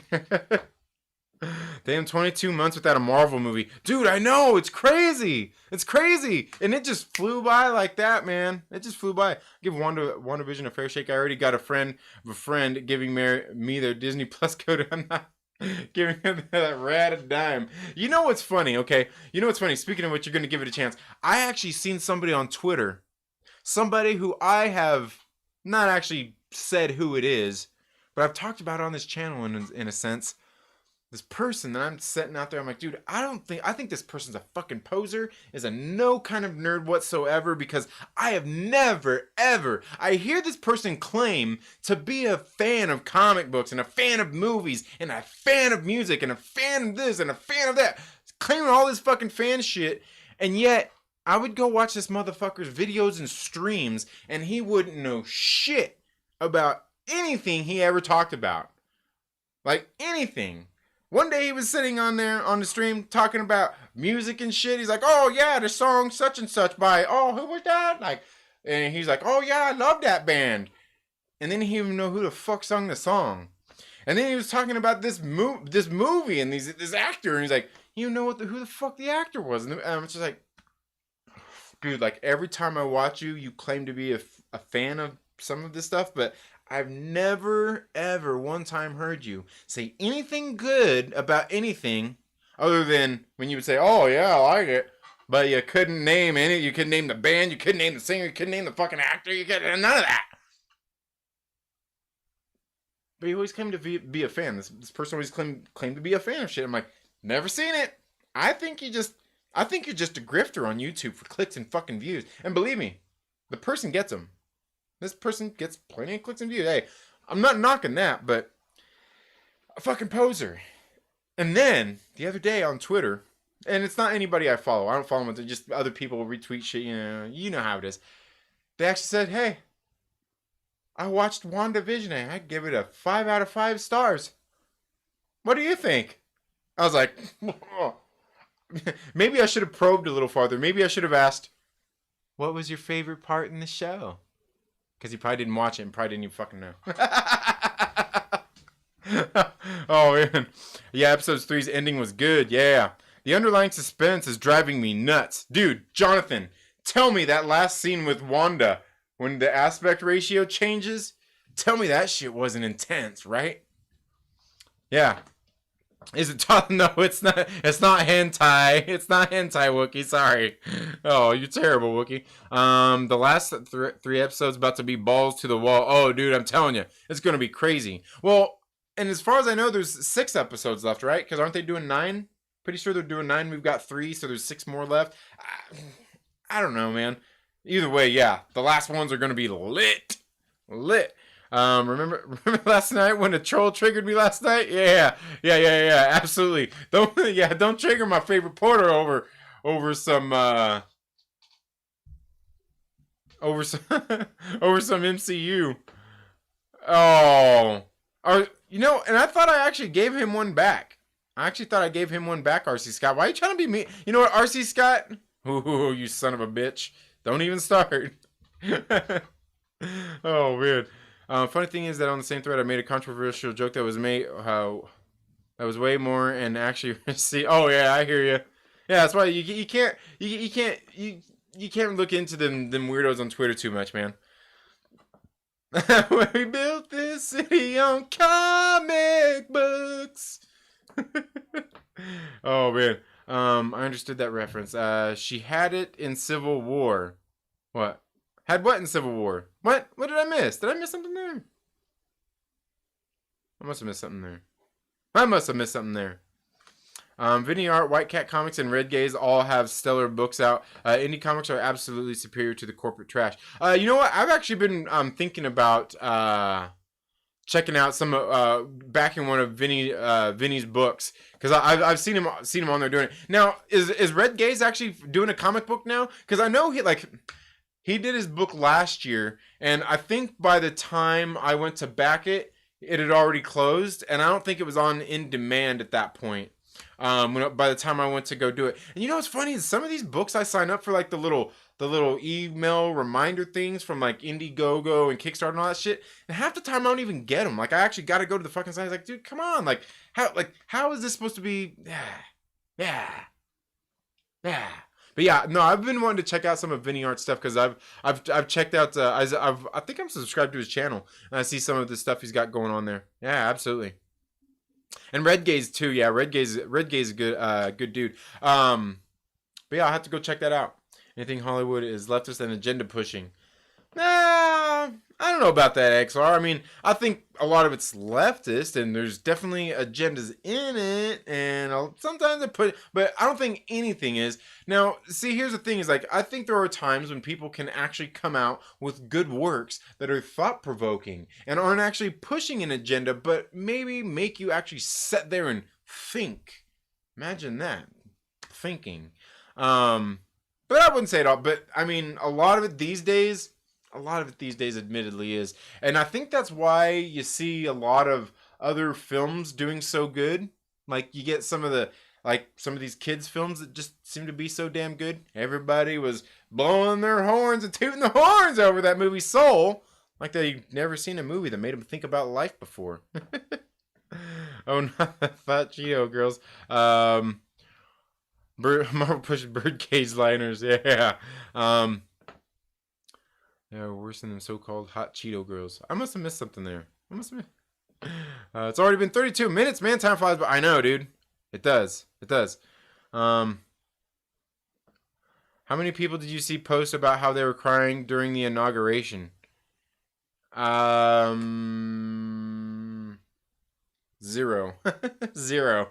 Damn, 22 months without a Marvel movie. Dude, I know. It's crazy. And it just flew by like that, man. It just flew by. Give WandaVision a fair shake. I already got a friend giving me their Disney Plus code. I'm not giving them that rat a dime. You know what's funny, okay? Speaking of which, you're going to give it a chance. I actually seen somebody on Twitter. Somebody who I have not actually said who it is, but I've talked about it on this channel in a sense. This person that I'm setting out there, I'm like, dude, I think this person's a fucking poser, is a no kind of nerd whatsoever, because I have never, ever, I hear this person claim to be a fan of comic books, and a fan of movies, and a fan of music, and a fan of this, and a fan of that, claiming all this fucking fan shit, and yet, I would go watch this motherfucker's videos and streams, and he wouldn't know shit about anything he ever talked about. Like, anything. One day he was sitting on there on the stream talking about music and shit. He's like, oh yeah, the song such and such by, oh, who was that? Like, and he's like, oh yeah, I love that band. And then he didn't even know who the fuck sung the song. And then he was talking about this movie and this actor, and he's like, you know who the fuck the actor was? And I'm just like, dude, like every time I watch you, you claim to be a fan of some of this stuff, but I've never, ever one time heard you say anything good about anything other than when you would say, oh yeah, I like it, but you couldn't name you couldn't name the band, you couldn't name the singer, you couldn't name the fucking actor, you couldn't, none of that. But he always claimed to be a fan. This person always claimed to be a fan of shit. I'm like, Never seen it. I think you're just a grifter on YouTube for clicks and fucking views. And believe me, the person gets them. This person gets plenty of clicks and views. Hey, I'm not knocking that, but a fucking poser. And then the other day on Twitter, and it's not anybody I follow. I don't follow them. Just other people retweet shit. You know how it is. They actually said, "Hey, I watched WandaVision and I give it a 5 out of 5 stars. What do you think?" I was like, maybe I should have probed a little farther. Maybe I should have asked, "What was your favorite part in the show?" Because he probably didn't watch it and probably didn't even fucking know. Oh, man. Yeah, episode 3's ending was good. Yeah. The underlying suspense is driving me nuts. Dude, Jonathan, tell me that last scene with Wanda, when the aspect ratio changes, tell me that shit wasn't intense, right? Yeah. Is it no, it's not. It's not hentai. It's not hentai, Wookie. Sorry. Oh, you're terrible, Wookie. The last three episodes about to be balls to the wall. Oh, dude, I'm telling you, it's gonna be crazy. Well, and as far as I know, there's 6 episodes left, right? Because aren't they doing 9? Pretty sure they're doing 9. We've got 3, so there's 6 more left. I don't know, man. Either way, yeah, the last ones are gonna be lit. Remember last night when the troll triggered me last night? Yeah, absolutely. Don't trigger my favorite porter over some over some MCU. Oh, and I thought I actually gave him one back. RC Scott. Why are you trying to be mean? You know what, RC Scott? Ooh, you son of a bitch. Don't even start. Oh, man. Funny thing is that on the same thread, I made a controversial joke that was way more and actually see. Oh yeah, I hear you. Yeah, that's why you can't look into them weirdos on Twitter too much, man. We built this city on comic books. Oh man, I understood that reference. She had it in Civil War. What? Had what in Civil War? What? What did I miss? Did I miss something there? I must have missed something there. Vinny Art, White Cat Comics, and Red Gaze all have stellar books out. Indie comics are absolutely superior to the corporate trash. You know what? I've actually been thinking about checking out some backing one of Vinny's books, because I've seen him on there doing it. Now, is Red Gaze actually doing a comic book now? Because I know he did his book last year, and I think by the time I went to back it, it had already closed, and I don't think it was on in demand at that point. By the time I went to go do it, and you know what's funny is some of these books I sign up for, like the little email reminder things from like Indiegogo and Kickstarter and all that shit, and half the time I don't even get them. Like I actually got to go to the fucking site. I was like, dude, come on, how is this supposed to be? Yeah. But yeah, no, I've been wanting to check out some of Vinny Art's stuff, because I've checked out. I think I'm subscribed to his channel, and I see some of the stuff he's got going on there. Yeah, absolutely. And Red Gaze too. Yeah, Red Gaze is good dude. But yeah, I'll have to go check that out. Anything Hollywood is leftist and agenda pushing. Nah, I don't know about that, XR. I mean, I think a lot of it's leftist, and there's definitely agendas in it, and sometimes I put it, but I don't think anything is. Now, see, here's the thing, is like, I think there are times when people can actually come out with good works that are thought-provoking, and aren't actually pushing an agenda, but maybe make you actually sit there and think. Imagine that. Thinking. But I wouldn't say it all, but I mean, a lot of it these days admittedly is. And I think that's why you see a lot of other films doing so good. Like you get some of these kids films that just seem to be so damn good. Everybody was blowing their horns and tooting the horns over that movie Soul. Like they'd never seen a movie that made them think about life before. Oh, not the Fat Cheeto girls. Marvel pushes birdcage liners, yeah. Yeah, worse than them so-called hot Cheeto girls. I must have missed something there. It's already been 32 minutes, man. Time flies, but I know, dude. It does. How many people did you see post about how they were crying during the inauguration? 0. 0.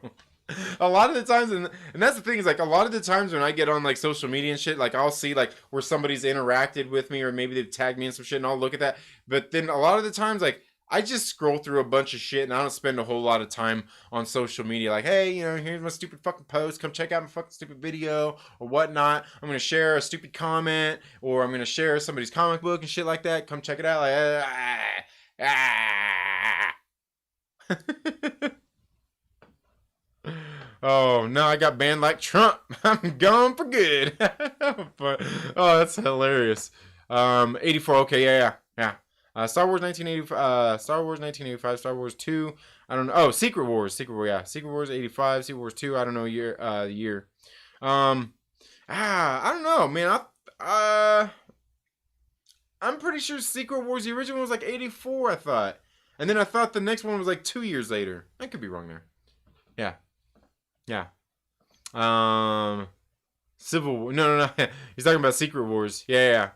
A lot of the times, and that's the thing, is like a lot of the times when I get on like social media and shit, like I'll see like where somebody's interacted with me or maybe they've tagged me in some shit and I'll look at that. But then a lot of the times, like I just scroll through a bunch of shit and I don't spend a whole lot of time on social media. Like, hey, you know, here's my stupid fucking post. Come check out my fucking stupid video or whatnot. I'm gonna share a stupid comment or I'm gonna share somebody's comic book and shit like that. Come check it out. Like, oh, no, I got banned like Trump. I'm gone for good. But, oh, that's hilarious. 84, okay, yeah. Star Wars 1985, Star Wars 1985, Star Wars 2, I don't know. Oh, Secret Wars, yeah. Secret Wars 85, Secret Wars 2, I don't know year. I don't know, man. I'm pretty sure Secret Wars, the original was like 84, I thought. And then I thought the next one was like 2 years later. I could be wrong there. Yeah. Civil War. No. He's talking about Secret Wars. Yeah.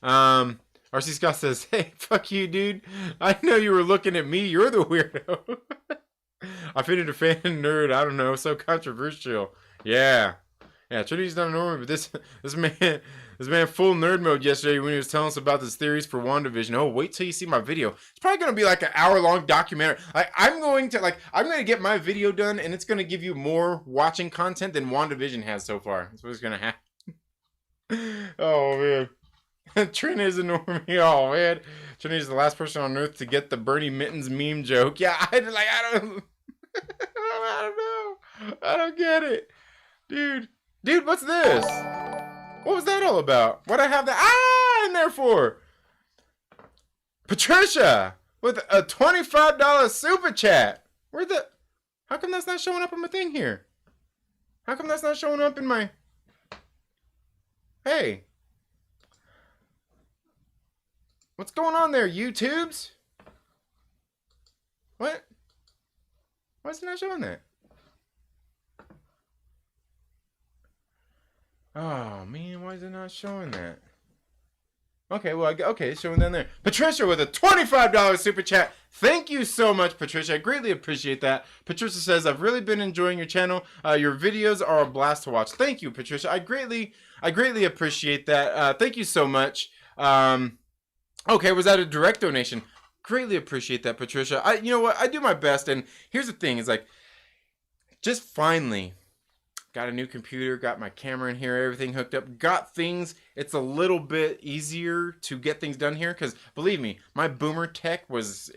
RC Scott says, hey, fuck you, dude. I know you were looking at me. You're the weirdo. I fitted a fan nerd. I don't know. So controversial. Yeah. Trinity's not normal, but this man full nerd mode yesterday when he was telling us about his theories for WandaVision. Oh, wait till you see my video. It's probably gonna be like an hour-long documentary. Like I'm gonna get my video done, and it's gonna give you more watching content than WandaVision has so far. That's what's gonna happen. Oh man, Trin is a normie. Oh man, Trin is the last person on Earth to get the Bernie Mittens meme joke. Yeah, I don't know. I don't get it, dude. Dude, what's this? What was that all about? What'd I have that in there for? Patricia with a $25 super chat. How come that's not showing up on my thing here? How come that's not showing up in my... Hey. What's going on there, YouTubes? What? Why is it not showing that? Oh, man, why is it not showing that? Okay, well, it's showing down there. Patricia with a $25 super chat. Thank you so much, Patricia. I greatly appreciate that. Patricia says, I've really been enjoying your channel. Your videos are a blast to watch. Thank you, Patricia. I greatly appreciate that. Thank you so much. Okay, was that a direct donation? Greatly appreciate that, Patricia. You know what? I do my best, and here's the thing. Is like, just finally... got a new computer, got my camera in here, everything hooked up, got things. It's a little bit easier to get things done here because believe me, my boomer tech was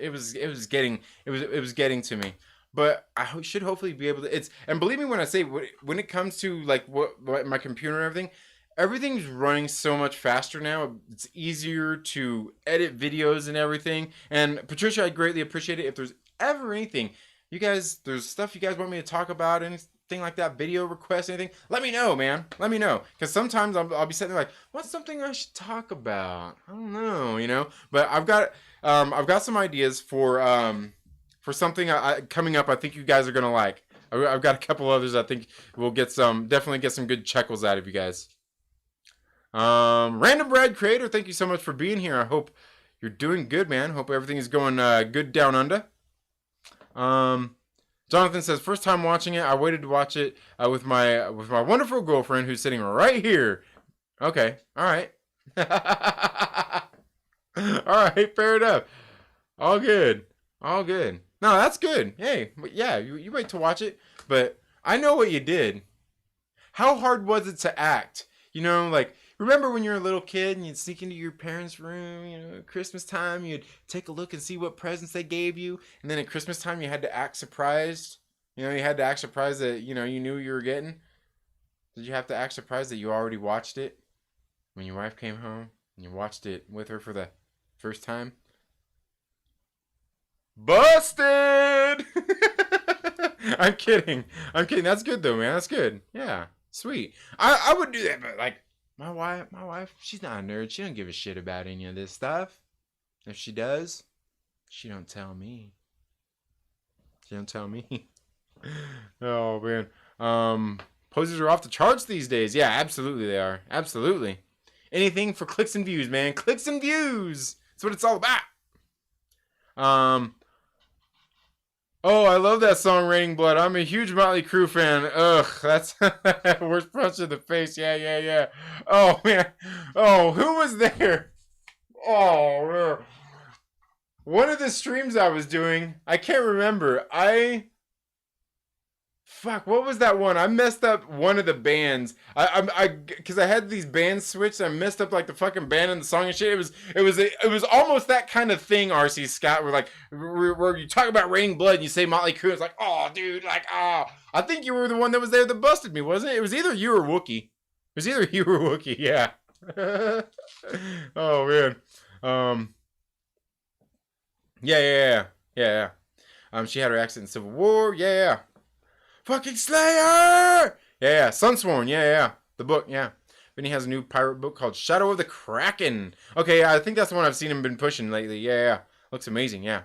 getting to me. But I should hopefully be able to. And believe me when I say when it comes to like what my computer and everything's running so much faster now. It's easier to edit videos and everything. And Patricia, I greatly appreciate it. If there's ever anything, there's stuff you guys want me to talk about, anything like that, video requests, anything, let me know, man. Let me know. Because sometimes I'll be sitting there like, what's something I should talk about? I don't know, you know. But I've got some ideas for something coming up I think you guys are going to like. I've got a couple others I think we'll definitely get some good chuckles out of you guys. Random Brad Creator, thank you so much for being here. I hope you're doing good, man. Hope everything is going good down under. Jonathan says, first time watching it. I waited to watch it with my wonderful girlfriend who's sitting right here. Okay, all right. All right, fair enough. All good. No, that's good. Hey, yeah, you wait to watch it, but I know what you did. How hard was it to act? You know, like, remember when you were a little kid and you'd sneak into your parents' room, you know, at Christmas time, you'd take a look and see what presents they gave you, and then at Christmas time you had to act surprised. You know, you had to act surprised that, you know, you knew what you were getting. Did you have to act surprised that you already watched it when your wife came home and you watched it with her for the first time? Busted! I'm kidding. That's good though, man. That's good. Yeah, sweet. I would do that, but like my wife, she's not a nerd. She don't give a shit about any of this stuff. If she does, she don't tell me. Oh man. Posters are off the charts these days. Yeah, absolutely they are. Absolutely. Anything for clicks and views, man. Clicks and views. That's what it's all about. Oh, I love that song, Raining Blood. I'm a huge Motley Crue fan. Ugh, that's worst punch in the face. Yeah, yeah, yeah. Oh man. Oh, who was there? Oh man. One of the streams I was doing, I can't remember. Fuck, what was that one? I messed up one of the bands. Because I had these bands switched. I messed up like the fucking band and the song and shit. It was almost that kind of thing. RC Scott, where you talk about Raining Blood and you say Motley Crue. It's like, oh, dude, like, oh. I think you were the one that was there that busted me, wasn't it? It was either you or Wookie. It was either you or Wookie. Yeah. Oh man. Yeah, yeah, yeah, yeah. She had her accent in Civil War. Yeah, yeah. Fucking Slayer! Yeah, Sunsworn. Yeah. The book, yeah. Then he has a new pirate book called Shadow of the Kraken. Okay, yeah, I think that's the one I've seen him been pushing lately. Yeah. Looks amazing, yeah.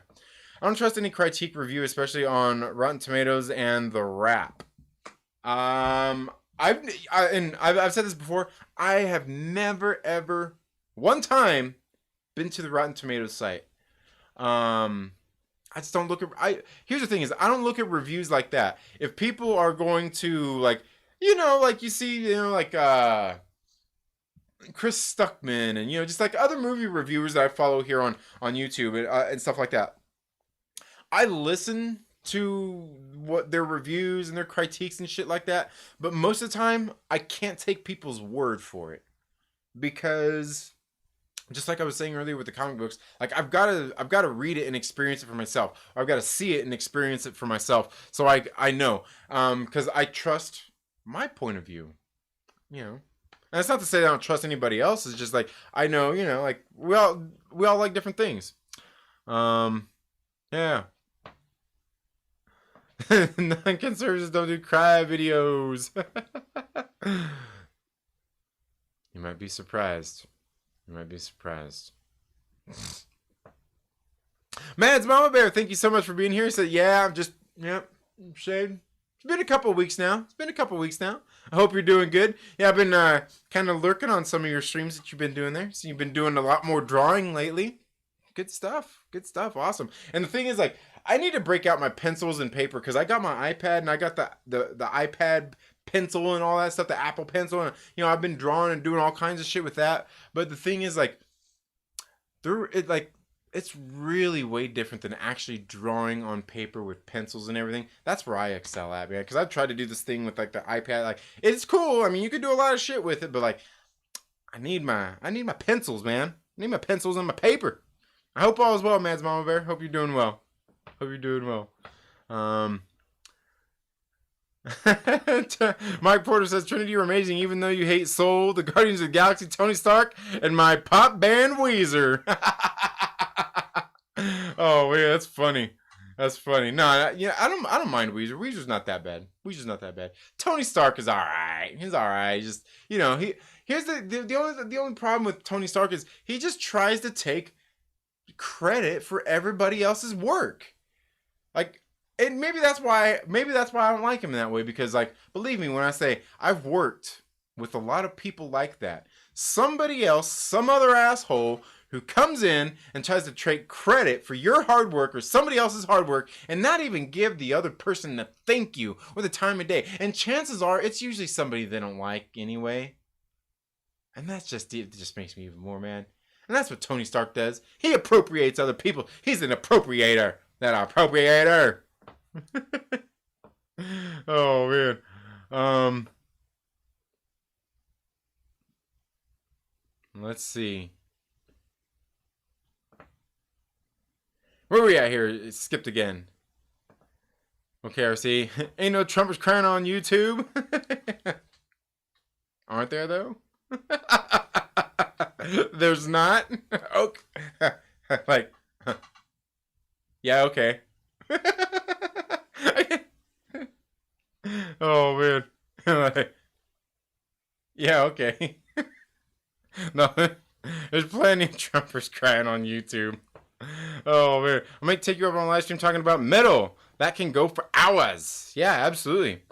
I don't trust any critique review, especially on Rotten Tomatoes and The Wrap. I've said this before. I have never, ever, one time, been to the Rotten Tomatoes site. I just don't look at. Here's the thing: is I don't look at reviews like that. If people are going to like you see, Chris Stuckman and just like other movie reviewers that I follow here on YouTube and stuff like that. I listen to what their reviews and their critiques and shit like that, but most of the time I can't take people's word for it because just like I was saying earlier with the comic books, like I've got to read it and experience it for myself. Or I've got to see it and experience it for myself, so I know, because I trust my point of view, And that's not to say that I don't trust anybody else. It's just like I know, like we all like different things. Yeah. Non-conservatives don't do cry videos. You might be surprised. Mads Mama Bear, thank you so much for being here. He said, Shade. It's been a couple of weeks now. I hope you're doing good. Yeah, I've been kind of lurking on some of your streams that you've been doing there. So you've been doing a lot more drawing lately. Good stuff. Awesome. And the thing is, like, I need to break out my pencils and paper because I got my iPad and I got the iPad pencil and all that stuff, the Apple Pencil, and I've been drawing and doing all kinds of shit with that. But the thing is, like, it's really way different than actually drawing on paper with pencils and everything. That's where I excel at, man. Because I've tried to do this thing with like the iPad. Like, it's cool. I mean, you can do a lot of shit with it, but like, I need my pencils, man. I need my pencils and my paper. I hope all is well, Mads Mama Bear. Hope you're doing well. Mike Porter says, Trinity, you're amazing even though you hate Soul, the Guardians of the Galaxy, Tony Stark, and my pop band Weezer. Oh yeah, that's funny. No, I don't mind Weezer. Weezer's not that bad. Tony Stark is alright. He's alright. Just here's the only problem with Tony Stark is he just tries to take credit for everybody else's work. Like, and maybe that's why I don't like him that way, because like, believe me when I say I've worked with a lot of people like that. Somebody else, some other asshole who comes in and tries to take credit for your hard work or somebody else's hard work and not even give the other person the thank you or the time of day. And chances are it's usually somebody they don't like anyway. And it just makes me even more mad. And that's what Tony Stark does. He appropriates other people. He's an appropriator. That appropriator. Oh man. Let's see. Where are we at here? It skipped again. Okay, RC. Ain't no Trumpers crying on YouTube. Aren't there though? There's not. Okay. Like. Yeah. Okay. Oh man. Like, yeah. Okay. No. There's plenty of Trumpers crying on YouTube. Oh man, I might take you over on live stream talking about metal. That can go for hours. Yeah, absolutely.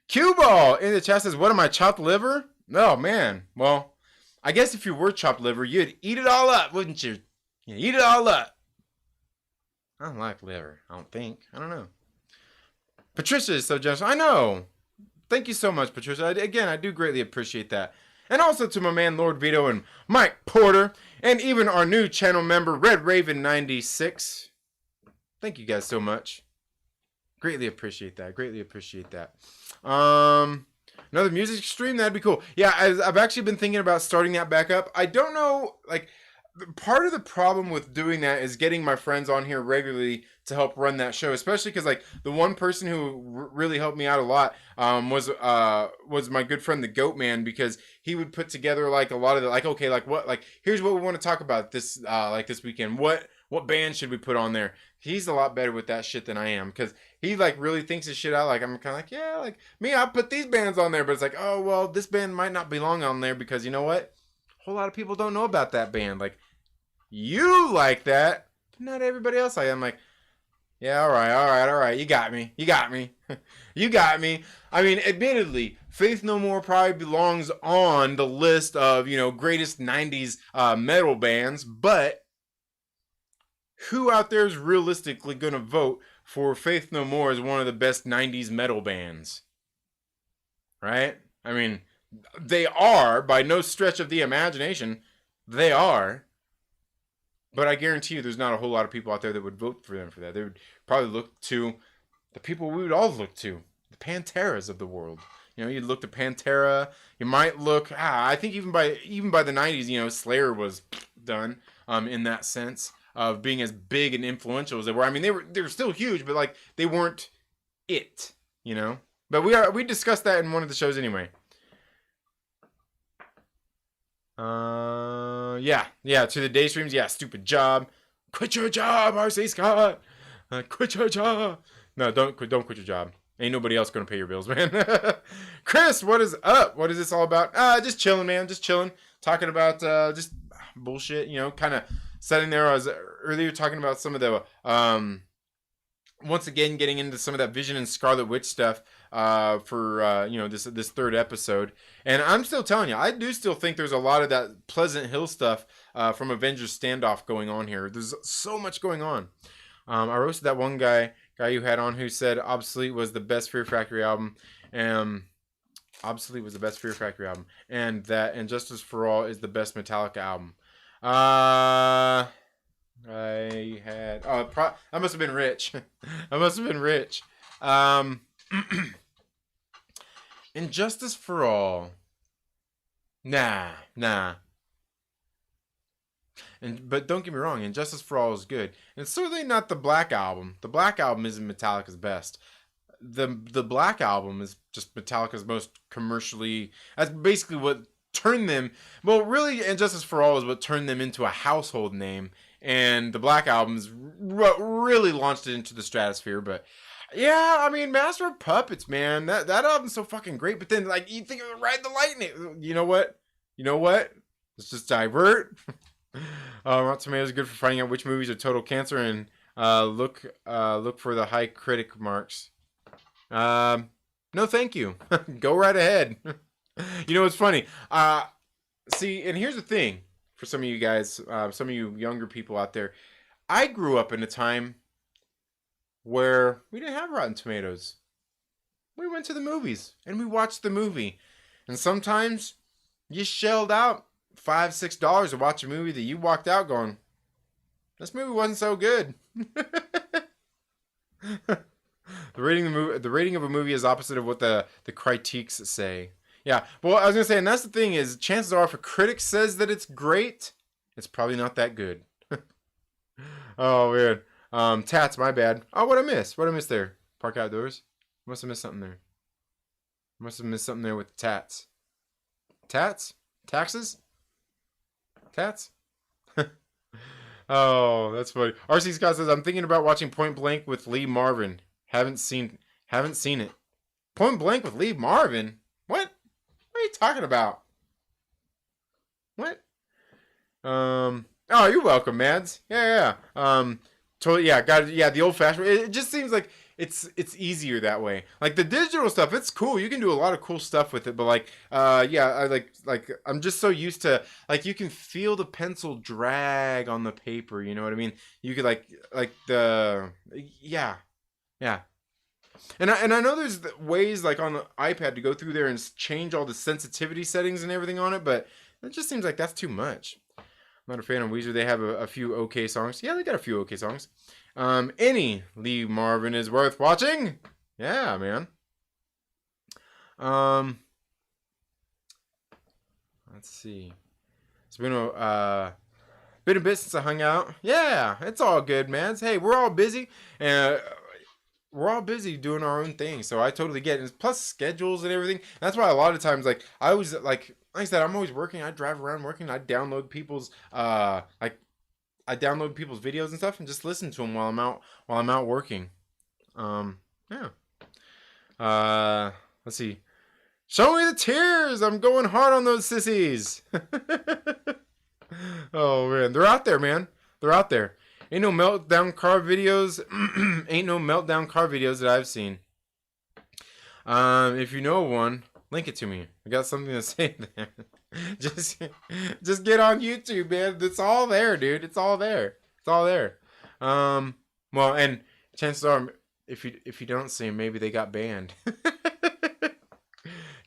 Cue Ball in the chat says, "What am I, chopped liver?" Oh man. Well, I guess if you were chopped liver, you'd eat it all up, wouldn't you? You eat it all up. I don't like liver. I don't think. I don't know. Patricia is so generous. I know. Thank you so much, Patricia. Again, I do greatly appreciate that. And also to my man Lord Veedo and Mike Porter, and even our new channel member Red Raven 96. Thank you guys so much. Greatly appreciate that. Greatly appreciate that. Another music stream, that'd be cool. Yeah, I've actually been thinking about starting that back up. I don't know, like, part of the problem with doing that is getting my friends on here regularly to help run that show, especially because, like, the one person who really helped me out a lot was my good friend the Goat Man, because he would put together like a lot of the, like, okay, like what, like, here's what we want to talk about this like this weekend. What band should we put on there? He's a lot better with that shit than I am, because he like really thinks his shit out. Like, I'm kind of like, yeah, like me, I'll put these bands on there, but it's like, oh well, this band might not belong on there because you know what? A whole lot of people don't know about that band. Like, you like that, but not everybody else. I'm like, yeah, all right. You got me. You got me. I mean, admittedly, Faith No More probably belongs on the list of, you know, greatest 90s metal bands, but who out there is realistically going to vote for Faith No More as one of the best 90s metal bands? Right? I mean, they are, by no stretch of the imagination, they are. But I guarantee you there's not a whole lot of people out there that would vote for them for that. They would probably look to the people we would all look to, the Panteras of the world. You know, you'd look to Pantera. You might look, I think even by the 90s, you know, Slayer was done in that sense of being as big and influential as they were. I mean, they were still huge, but like they weren't it, you know. But we discussed that in one of the shows anyway. Yeah, to the day streams, yeah, stupid job. Quit your job, RC Scott. Quit your job. No, don't quit your job. Ain't nobody else gonna pay your bills, man. Chris, what is up? What is this all about? Just chilling, man. Just chilling. Talking about just bullshit, you know, kind of sitting there. I was earlier talking about some of the once again getting into some of that Vision and Scarlet Witch stuff for you know, this third episode. And I'm still telling you, I do still think there's a lot of that Pleasant Hill stuff from Avengers Standoff going on here. There's so much going on. I roasted that one guy you had on who said Obsolete was the best Fear Factory album. Obsolete was the best Fear Factory album. And that Injustice for All is the best Metallica album. I must have been rich. I must have been rich. Injustice for All. Nah. But don't get me wrong, Injustice for All is good. And it's certainly not the Black Album. The Black Album isn't Metallica's best. The Black Album is just Metallica's most commercially... That's basically what turned them... Well, really, Injustice for All is what turned them into a household name. And the Black Album is what really launched it into the stratosphere. But yeah, I mean, Master of Puppets, man. That album's so fucking great. But then, like, you think of Ride the Lightning. You know what? Let's just divert. Rotten Tomatoes is good for finding out which movies are total cancer, and look for the high critic marks. No, thank you. Go right ahead. You know what's funny? See, and here's the thing for some of you guys, some of you younger people out there. I grew up in a time where we didn't have Rotten Tomatoes. We went to the movies and we watched the movie, and sometimes you shelled out $5-6 to watch a movie that you walked out going, this movie wasn't so good. The rating of a movie is opposite of what the critiques say. Yeah, well, I was gonna say, and that's the thing is, chances are, if a critic says that it's great, it's probably not that good. Oh, weird. Tats, my bad. Oh, what I missed there? Park Outdoors. Must have missed something there. Must have missed something there with the tats. Tats? Taxes? Tats? Oh, that's funny. RC Scott says, I'm thinking about watching Point Blank with Lee Marvin. Haven't seen it. Point Blank with Lee Marvin? What? What are you talking about? What? Oh, you're welcome, Mads. Yeah. Totally, yeah, the old fashioned. It just seems like it's easier that way. Like the digital stuff, it's cool. You can do a lot of cool stuff with it, but like, yeah, I like I'm just so used to, like, you can feel the pencil drag on the paper. You know what I mean? You could like the yeah. And I know there's ways like on the iPad to go through there and change all the sensitivity settings and everything on it, but it just seems like that's too much. I'm not a fan of Weezer. They have a few okay songs. Yeah, they got a few okay songs. Any Lee Marvin is worth watching. Yeah, man. Let's see. It's been a bit since I hung out. Yeah, it's all good, man. Hey, we're all busy, and we're all busy doing our own thing. So I totally get it. Plus schedules and everything. That's why a lot of times, like I always like I said, I'm always working. I drive around working. I download people's I download people's videos and stuff and just listen to them while I'm out working. Yeah. Let's see. Show me the tears. I'm going hard on those sissies. Oh man, they're out there, man. They're out there. Ain't no meltdown car videos. Ain't no meltdown car videos that I've seen. If you know one, link it to me. I got something to say there. just get on YouTube, man. It's all there, dude. It's all there. It's all there. Well, and chances are, if you don't see them, maybe they got banned.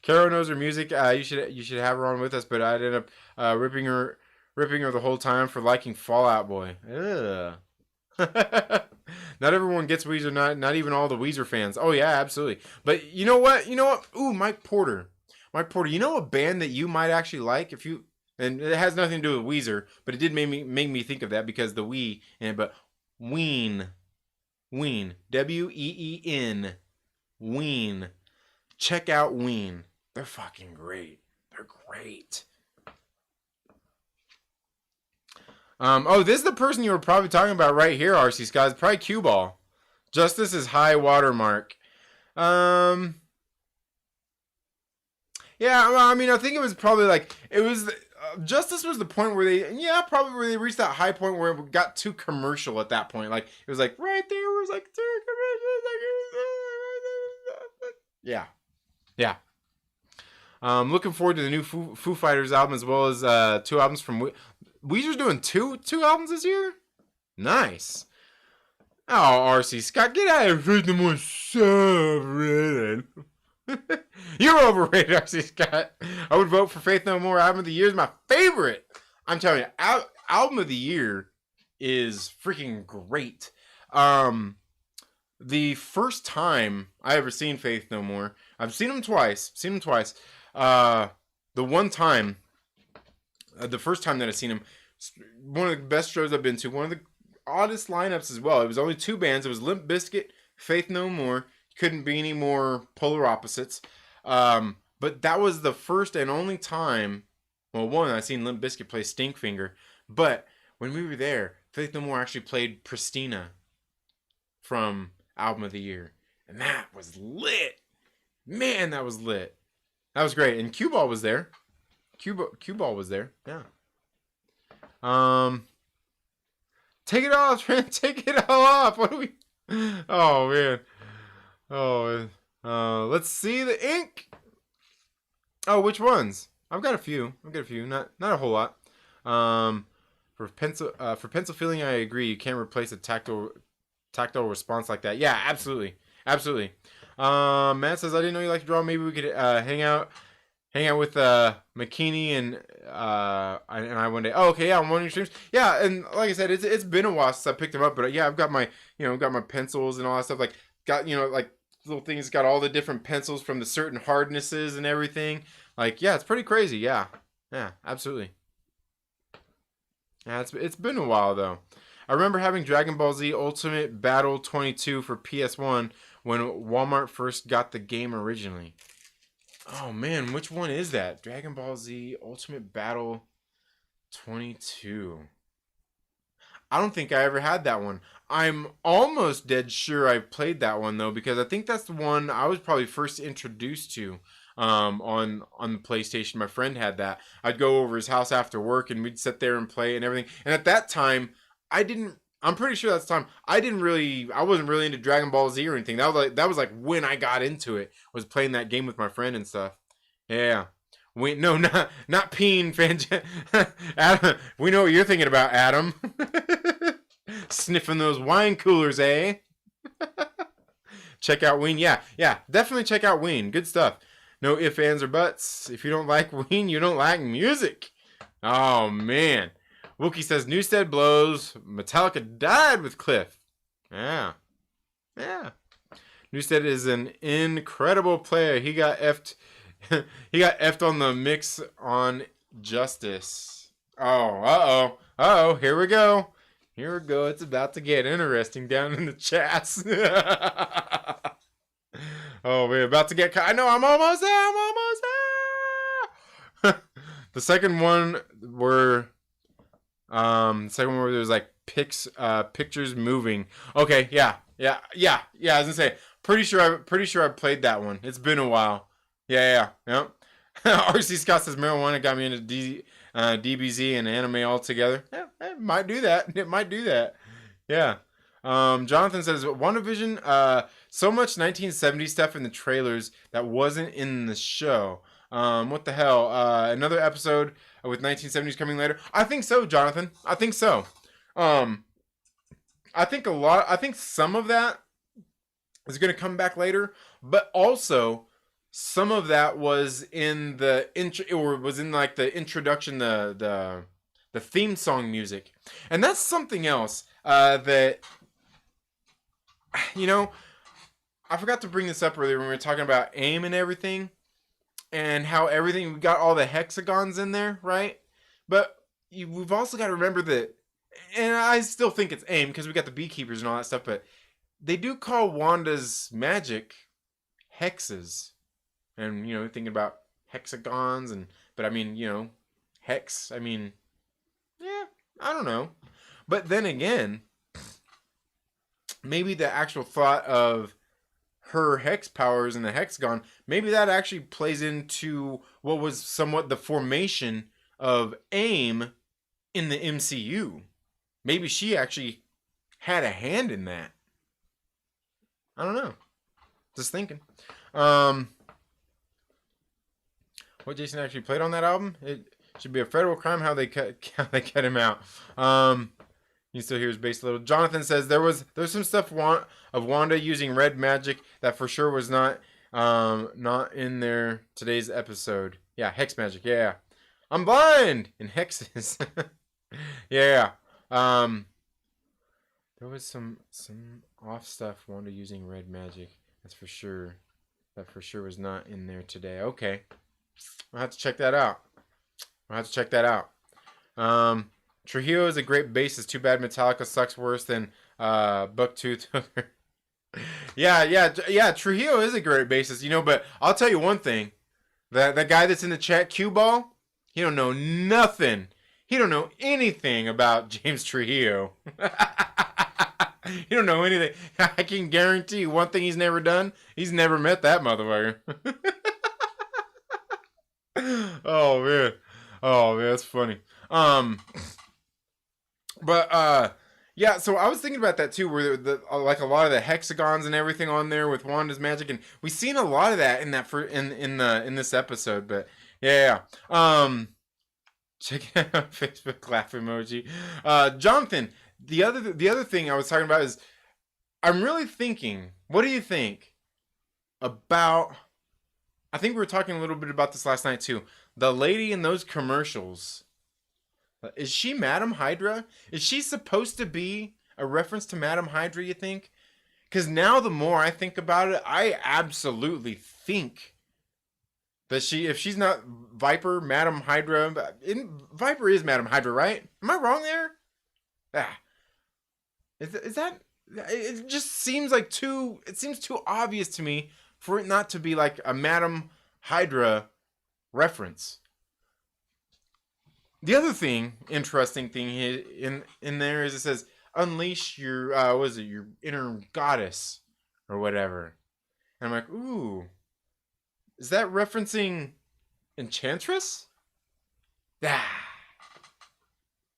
Carrow knows her music. You should have her on with us, but I ended up ripping her the whole time for liking Fall Out Boy. Ugh. Not everyone gets Weezer. Not even all the Weezer fans. Oh yeah, absolutely. But you know what? Ooh, Mike Porter. You know a band that you might actually like and it has nothing to do with Weezer, but it did make me think of that because the Ween. Ween. W-E-E-N. Ween. Check out Ween. They're fucking great. They're great. This is the person you were probably talking about right here, RC Scott. It's probably Cue Ball. Justice is high watermark. Yeah, well, I mean, I think it was probably Justice was the point where they reached that high point where it got too commercial at that point. Like, it was like, right there was like too commercial. Yeah. Yeah. Looking forward to the new Foo Fighters album as well as 2 albums from Weezer's doing two albums this year? Nice. Oh, RC Scott, get out of here. The more sovereign. You're overrated, RC Scott. I would vote for Faith No More. Album of the Year is my favorite. I'm telling you, album of the year is freaking great. The first time I ever seen Faith No More, I've seen them twice. The one time, the first time that I seen him, one of the best shows I've been to. One of the oddest lineups as well. It was only 2 bands. It was Limp Bizkit, Faith No More. Couldn't be any more polar opposites. But that was the first and only time. Well, one, I seen Limp Bizkit play Stinkfinger. But when we were there, Faith No More actually played Pristina from Album of the Year, and that was lit. Man, that was lit. That was great. And Cue Ball was there. Cue Ball was there. Yeah. Take it off, man. Take it all off. What do we? Oh man. Oh. Let's see the ink. Oh, which ones? I've got a few. Not a whole lot. For pencil feeling, I agree. You can't replace a tactile response like that. Yeah, absolutely. Matt says, I didn't know you like to draw. Maybe we could hang out with McKinney and I one day. Oh, okay, yeah, on one of your streams. Yeah, and like I said, it's been a while since I picked them up, but yeah, I've got my pencils and all that stuff. Like got like little things. Got all the different pencils from the certain hardnesses and everything. Like yeah, it's pretty crazy. Yeah, absolutely. Yeah, it's been a while though. I remember having Dragon Ball Z Ultimate Battle 22 for PS1 when Walmart first got the game originally. Oh man, which one is that? Dragon Ball Z Ultimate Battle 22. I don't think I ever had that one. I'm almost dead sure I played that one though, because I think that's the one I was probably first introduced to on the PlayStation. My friend had that. I'd go over his house after work and we'd sit there and play and everything. And at that time, I'm pretty sure that's the time I wasn't really into Dragon Ball Z or anything. That was like when I got into it, was playing that game with my friend and stuff. Yeah. Not peeing Adam. We know what you're thinking about, Adam. Sniffing those wine coolers, eh? check out Ween. Yeah, definitely check out Ween. Good stuff. No ifs, ands, or buts. If you don't like Ween, you don't like music. Oh, man. Wookie says, Newstead blows. Metallica died with Cliff. Yeah. Newstead is an incredible player. He got effed. He got effed on the mix on Justice. Oh, here we go. It's about to get interesting down in the chats. Oh, we're about to get... I know, I'm almost there. The second one were... there's like pictures moving. Okay, yeah. I was gonna say, pretty sure I played that one. It's been a while. Yeah. RC Scott says marijuana got me into DBZ and anime altogether. Yeah, it might do that. Yeah. Jonathan says WandaVision. So much 1970s stuff in the trailers that wasn't in the show. What the hell? Another episode with 1970s coming later. I think so, Jonathan. I think so. I think some of that is going to come back later, but also some of that was in the introduction, the theme song music, and that's something else that I forgot to bring this up earlier when we were talking about AIM and everything. And how everything, we got all the hexagons in there, right? But we've also got to remember that, and I still think it's AIM because we got the beekeepers and all that stuff, but they do call Wanda's magic hexes. And, thinking about hexagons, but I mean, hex, I mean, yeah, I don't know. But then again, maybe the actual thought of her hex powers in the hexagon, maybe that actually plays into what was somewhat the formation of AIM in the MCU. Maybe she actually had a hand in that. I don't know. Just thinking. What Jason actually played on that album? It should be a federal crime how they cut him out. You still hear his bass a little. Jonathan says there's some stuff of Wanda using red magic that for sure was not in there today's episode. Yeah, hex magic. Yeah. I'm blind in hexes. Yeah. There was some off stuff Wanda using red magic. That's for sure. That for sure was not in there today. Okay. I'll have to check that out. Trujillo is a great bassist. Too bad Metallica sucks worse than Bucktooth. Yeah. Trujillo is a great bassist, but I'll tell you one thing. That guy that's in the chat, Q-Ball, he don't know nothing. He don't know anything about James Trujillo. He don't know anything. I can guarantee you one thing he's never done. He's never met that motherfucker. Oh man, that's funny. Yeah, so I was thinking about that too, where like a lot of the hexagons and everything on there with Wanda's magic, and we've seen a lot of that in this episode. But yeah. Check it out, Facebook laugh emoji. Jonathan, the other thing I was talking about is I'm really thinking. What do you think about? I think we were talking a little bit about this last night too. The lady in those commercials. Is she Madam Hydra? Is she supposed to be a reference to Madam Hydra, you think? Because now the more I think about it, I absolutely think that if she's not Viper, Madam Hydra, Viper is Madam Hydra, right? Am I wrong there? Is that, it just seems like it seems too obvious to me for it not to be like a Madam Hydra reference. The other interesting thing in there is it says, unleash your, your inner goddess or whatever. And I'm like, ooh, is that referencing Enchantress? Man,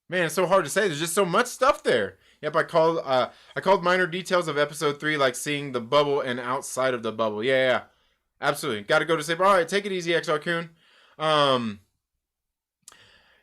it's so hard to say. There's just so much stuff there. Yep, I called minor details of episode 3 like seeing the bubble and outside of the bubble. Yeah, absolutely. Got to go to sleep. All right, take it easy, XR Coon.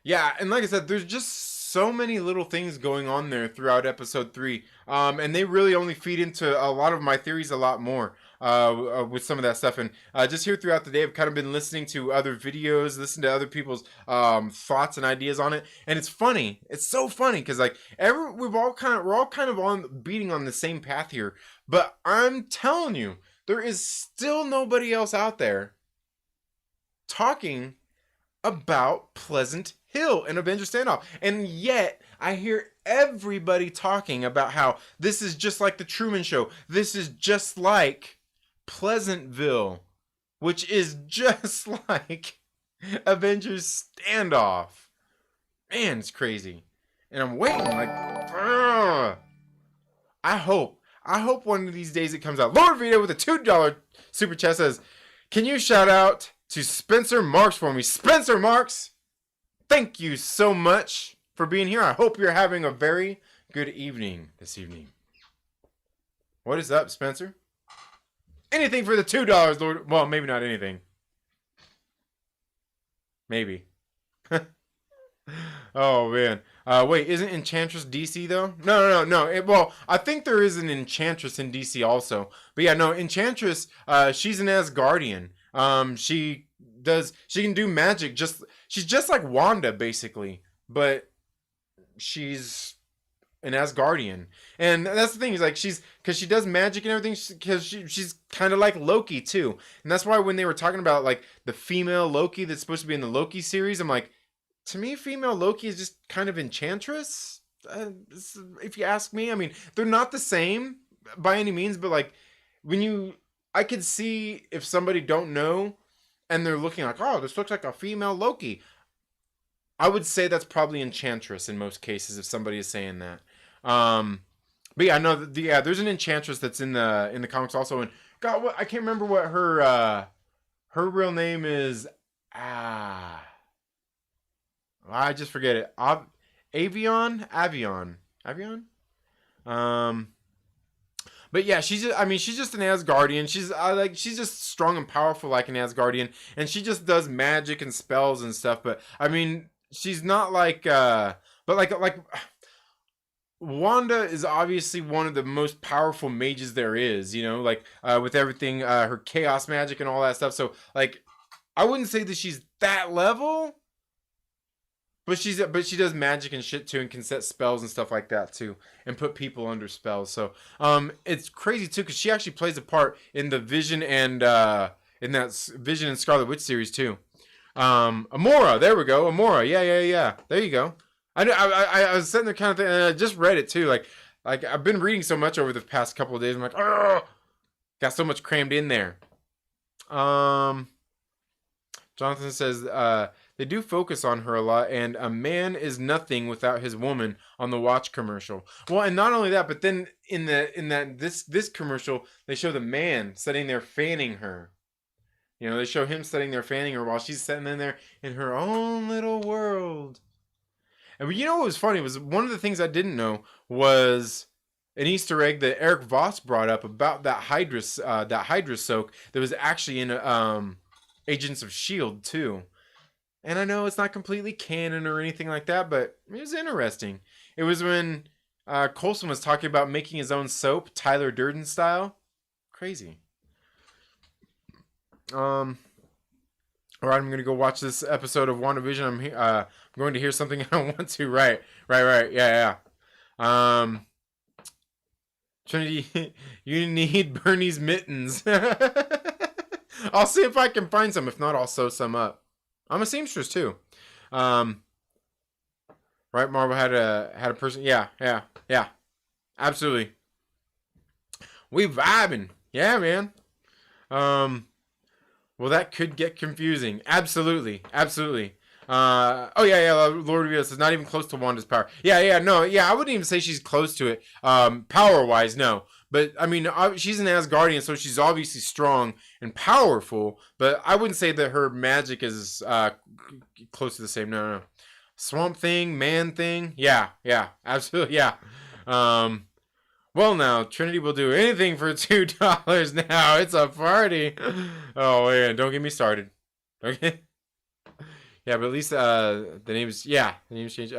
Yeah, and like I said, there's just so many little things going on there throughout episode 3. And they really only feed into a lot of my theories a lot more. With some of that stuff, and just here throughout the day, I've kind of been listening to other videos, listening to other people's thoughts and ideas on it, and it's funny. It's so funny because like we're all kind of on beating on the same path here, but I'm telling you, there is still nobody else out there talking about Pleasant Hill and Avengers Standoff, and yet I hear everybody talking about how this is just like the Truman Show. This is just like Pleasantville, which is just like Avengers Standoff. Man, it's crazy. And I'm waiting like, ugh. I hope one of these days it comes out. Lord Veedo with a $2 super chat says, can you shout out to Spencer Marks for me? Spencer Marks, thank you so much for being here. I hope you're having a very good evening this evening. What is up, Spencer? Anything for the $2, Lord. Well, maybe not anything. Maybe. Oh, man. Wait, isn't Enchantress DC, though? No. Well, I think there is an Enchantress in DC also. But yeah, no, Enchantress, she's an Asgardian. She can do magic. She's just like Wanda, basically. But she's an Asgardian, and that's the thing, is like because she does magic and everything, because she's kind of like Loki too, and that's why when they were talking about like the female Loki that's supposed to be in the Loki series, I'm like, to me, female Loki is just kind of Enchantress, if you ask me. I mean, they're not the same by any means, but like I could see if somebody don't know and they're looking like, oh, this looks like a female Loki, I would say that's probably Enchantress in most cases if somebody is saying that. But yeah, no, there's an Enchantress that's in the comics also, and God, I can't remember what her real name is. I just forget it. Avion. But yeah, she's just an Asgardian. She's just strong and powerful like an Asgardian, and she just does magic and spells and stuff. But I mean, she's not like but like Wanda is obviously one of the most powerful mages there is, you know, like with everything, her chaos magic and all that stuff. So like, I wouldn't say that she's that level, but she does magic and shit too, and can set spells and stuff like that too, and put people under spells. So it's crazy too, because she actually plays a part in the Vision and in that Vision and Scarlet Witch series too. Amora, there we go. Amora, yeah. There you go. I was sitting there kind of thinking, and I just read it too. Like I've been reading so much over the past couple of days. I'm like, oh, got so much crammed in there. Jonathan says they do focus on her a lot, and a man is nothing without his woman on the Watch commercial. Well, and not only that, but then in this commercial, they show the man sitting there fanning her. You know, they show him sitting there fanning her while she's sitting in there in her own little world. And you know what was funny was, one of the things I didn't know was an Easter egg that Eric Voss brought up about that Hydra soak that was actually in Agents of S.H.I.E.L.D. too. And I know it's not completely canon or anything like that, but it was interesting. It was when Coulson was talking about making his own soap, Tyler Durden style. Crazy. All right, I'm going to go watch this episode of WandaVision. I'm going to hear something I don't want to. Right. Yeah. Trinity, you need Bernie's mittens. I'll see if I can find some. If not, I'll sew some up. I'm a seamstress too. Right, Marvel had a person. Yeah. Absolutely. We vibing. Yeah, man. Well, that could get confusing. Absolutely. Oh yeah. Lord Veedo says not even close to Wanda's power. Yeah. I wouldn't even say she's close to it. Power wise, no. But I mean, she's an Asgardian, so she's obviously strong and powerful. But I wouldn't say that her magic is close to the same. No. Swamp Thing, Man Thing. Yeah. Absolutely. Yeah. Well, now, Trinity will do anything for $2 now. It's a party. Oh, man. Don't get me started. Okay? Yeah, but at least the name's changed.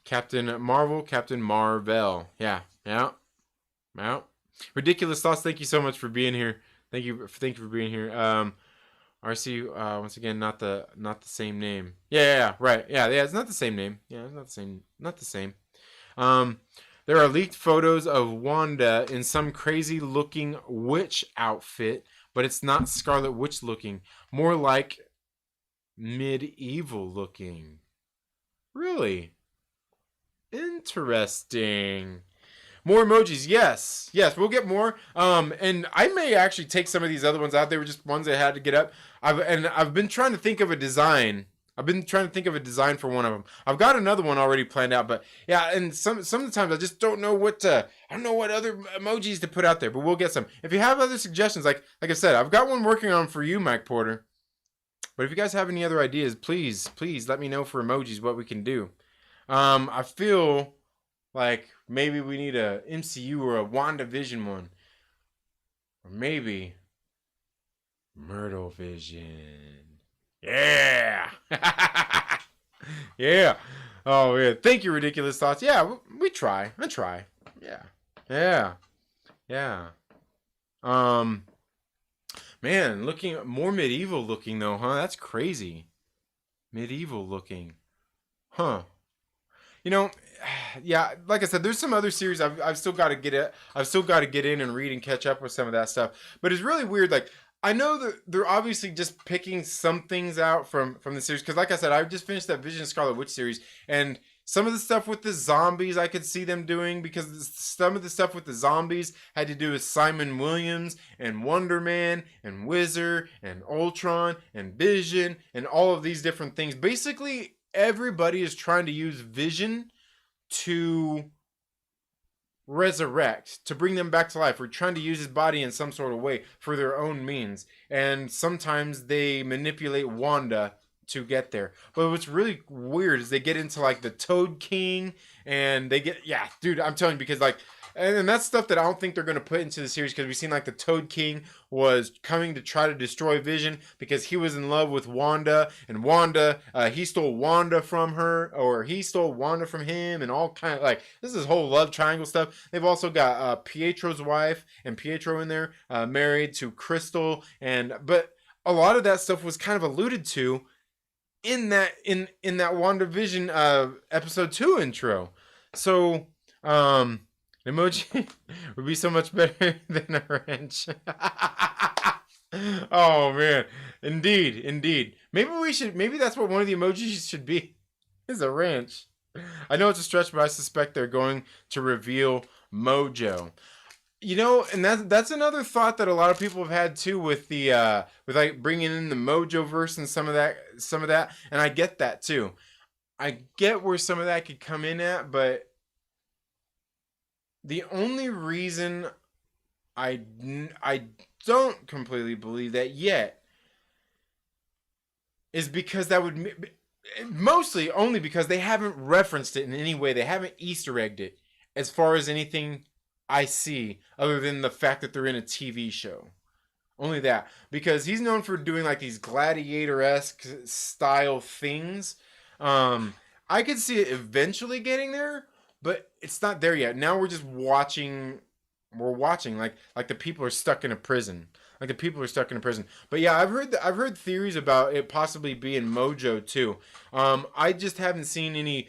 Captain Marvel, Captain Marvel. Yeah. Ridiculous thoughts. Thank you so much for being here. Thank you for being here. RC, once again, not the same name. Yeah, right. Yeah, it's not the same name. Yeah, it's not the same. There are leaked photos of Wanda in some crazy looking witch outfit, but it's not Scarlet Witch looking. More like medieval looking. Really? Interesting. More emojis, yes, we'll get more. And I may actually take some of these other ones out. They were just ones I had to get up. I've been trying to think of a design. I've been trying to think of a design for one of them. I've got another one already planned out, but yeah, and some of the times I just don't know what I don't know what other emojis to put out there. But we'll get some. If you have other suggestions, like I said, I've got one working on for you, Mike Porter. But if you guys have any other ideas, please let me know for emojis what we can do. I feel like maybe we need a MCU or a WandaVision one. Or maybe Myrtle Vision. Yeah. Yeah. Oh, yeah. Thank you, Ridiculous Thoughts. Yeah, we try. I try. Yeah. Man, looking more medieval looking though, huh? That's crazy. Medieval looking. Huh. You know, yeah, like I said, there's some other series I've still got to get it. I've still got to get in and read and catch up with some of that stuff. But it's really weird. Like, I know that they're obviously just picking some things out from the series. Because like I said, I just finished that Vision Scarlet Witch series. And some of the stuff with the zombies I could see them doing. Because some of the stuff with the zombies had to do with Simon Williams and Wonder Man and Wizard and Ultron and Vision and all of these different things. Basically, everybody is trying to use Vision to resurrect, to bring them back to life. We're trying to use his body in some sort of way for their own means. And sometimes they manipulate Wanda to get there. But what's really weird is they get into like the Toad King and they get, yeah, dude, I'm telling you, because like, and that's stuff that I don't think they're going to put into the series, because we've seen like the Toad King was coming to try to destroy Vision because he was in love with Wanda, and Wanda, he stole Wanda from her, or he stole Wanda from him, and all kind of like, this is whole love triangle stuff. They've also got Pietro's wife and Pietro in there, married to Crystal, but a lot of that stuff was kind of alluded to in that WandaVision episode 2 intro. So, emoji would be so much better than a wrench. Oh man, indeed. Maybe that's what one of the emojis should be. Is a wrench. I know it's a stretch, but I suspect they're going to reveal Mojo. You know, and that's another thought that a lot of people have had too, with the with like bringing in the Mojo verse and some of that, and I get that too. I get where some of that could come in at, but the only reason I don't completely believe that yet is because that would mostly only because they haven't referenced it in any way. They haven't Easter egged it as far as anything I see, other than the fact that they're in a TV show. Only that. Because he's known for doing like these gladiator-esque style things. I could see it eventually getting there, but it's not there yet. Now we're just watching. We're watching like the people are stuck in a prison. Like the people are stuck in a prison. But yeah, I've heard theories about it possibly being Mojo too. I just haven't seen any,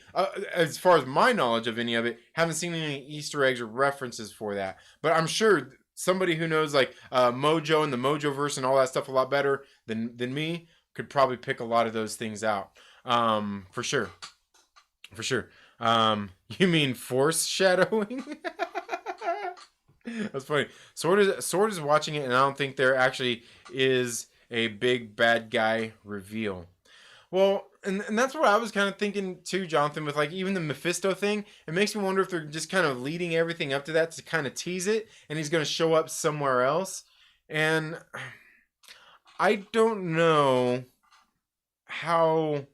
as far as my knowledge of any of it, haven't seen any Easter eggs or references for that. But I'm sure somebody who knows like Mojo and the Mojoverse and all that stuff a lot better than me could probably pick a lot of those things out. For sure. You mean force shadowing? That's funny. Sword is watching it, and I don't think there actually is a big bad guy reveal. Well, and that's what I was kind of thinking too, Jonathan, with like even the Mephisto thing. It makes me wonder if they're just kind of leading everything up to that to kind of tease it, and he's going to show up somewhere else. And I don't know how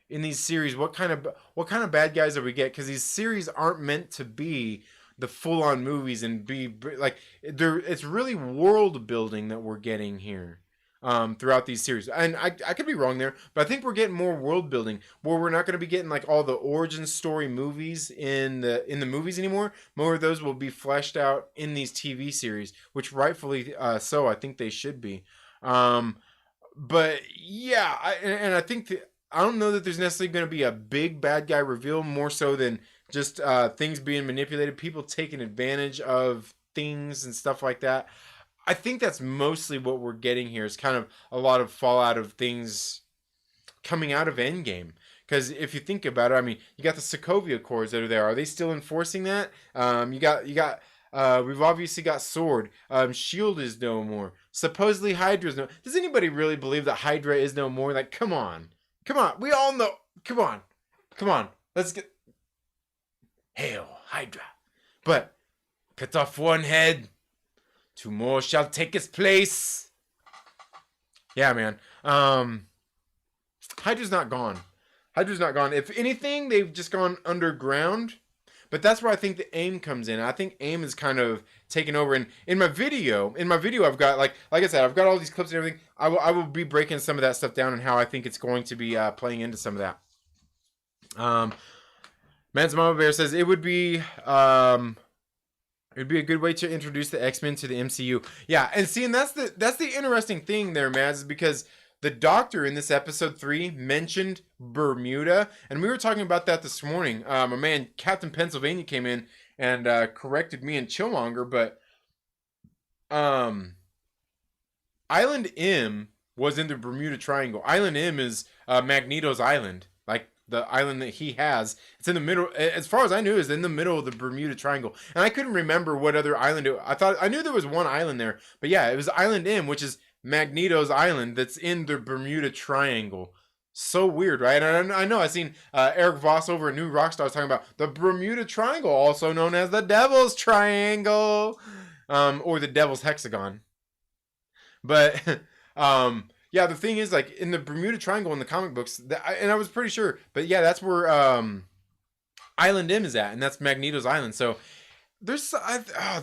in these series what kind of bad guys do we get, because these series aren't meant to be the full-on movies and be like it's really world building that we're getting here. throughout these series. And I could be wrong there, but I think we're getting more world building where we're not going to be getting like all the origin story movies in the movies anymore. More of those will be fleshed out in these TV series, which rightfully so I think they should be. But yeah, and I think I don't know that there's necessarily going to be a big bad guy reveal, more so than just things being manipulated, people taking advantage of things and stuff like that. I think that's mostly what we're getting here, is kind of a lot of fallout of things coming out of Endgame. Because if you think about it, I mean, you got the Sokovia Accords that are there. Are they still enforcing that? You got. We've obviously got Sword. Shield is no more. Supposedly Hydra's no. Does anybody really believe that Hydra is no more? Like, come on. We all know. Come on. Let's get. Hail Hydra. But cut off one head, two more shall take its place. Yeah, man. Hydra's not gone. If anything, they've just gone underground. But that's where I think the AIM comes in. I think AIM is kind of taken over. And in my video, I've got like I said, I've got all these clips and everything. I will be breaking some of that stuff down and how I think it's going to be playing into some of that. Man's Mama Bear says it would be a good way to introduce the X-Men to the MCU. Yeah, and see, and that's the interesting thing there, Mads, is because the Doctor in this episode 3 mentioned Bermuda, and we were talking about that this morning. My man Captain Pennsylvania came in and corrected me and Chillmonger, but Island M was in the Bermuda Triangle. Island M is Magneto's island, like the island that he has. It's in the middle, as far as I knew, is in the middle of the Bermuda Triangle. And I couldn't remember what other island I knew there was one island there, but yeah, it was Island M, which is Magneto's island that's in the Bermuda Triangle. So weird, right? And I know I've seen Eric Voss over at New Rockstar talking about the Bermuda Triangle, also known as the Devil's Triangle, or the Devil's Hexagon. But yeah, the thing is, like, in the Bermuda Triangle in the comic books, and I was pretty sure, but yeah, that's where Island M is at, and that's Magneto's island. So there's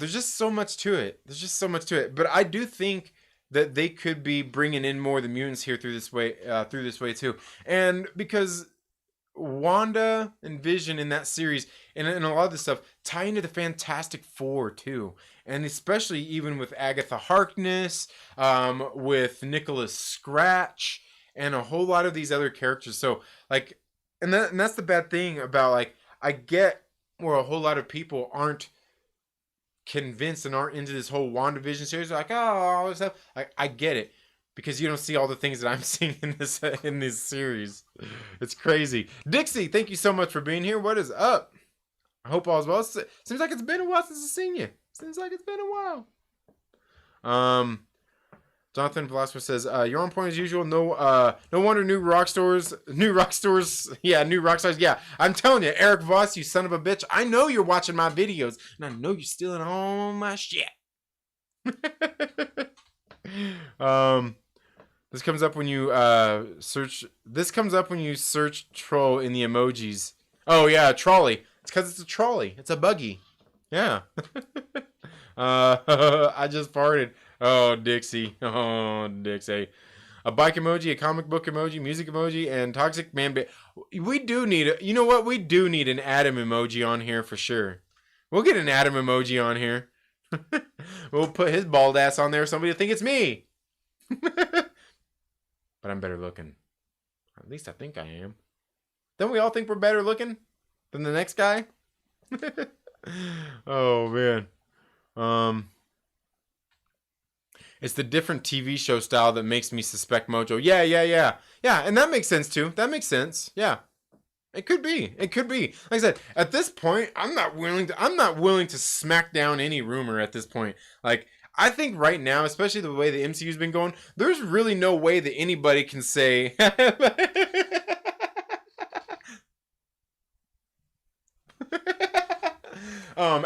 just so much to it. But I do think that they could be bringing in more of the mutants here through this way too. And because Wanda and Vision in that series and a lot of this stuff tie into the Fantastic Four too. And especially even with Agatha Harkness, with Nicholas Scratch, and a whole lot of these other characters. So, like, and that's the bad thing about, like, I get where a whole lot of people aren't convinced and aren't into this whole WandaVision series. They're like, oh, all this stuff. I get it, because you don't see all the things that I'm seeing in this series. It's crazy. Dixie, thank you so much for being here. What is up? I hope all is well. Seems like it's been a while since I've seen you. Jonathan Velasquez says, you're on point as usual. No wonder new rock stars. Yeah, I'm telling you, Eric Voss, you son of a bitch. I know you're watching my videos, and I know you're stealing all my shit. This comes up when you search troll in the emojis. Oh yeah, trolley. It's because it's a trolley. It's a buggy. Yeah. I just farted. Oh, Dixie. A bike emoji, a comic book emoji, music emoji, and toxic man. We do need you know what? We do need an Adam emoji on here for sure. We'll get an Adam emoji on here. We'll put his bald ass on there. Somebody will think it's me. But I'm better looking. At least I think I am. Don't we all think we're better looking than the next guy? Oh man. It's the different TV show style that makes me suspect Mojo. Yeah, and that makes sense too. That makes sense. Yeah. It could be. Like I said, at this point, I'm not willing to smack down any rumor at this point. Like, I think right now, especially the way the MCU's been going, there's really no way that anybody can say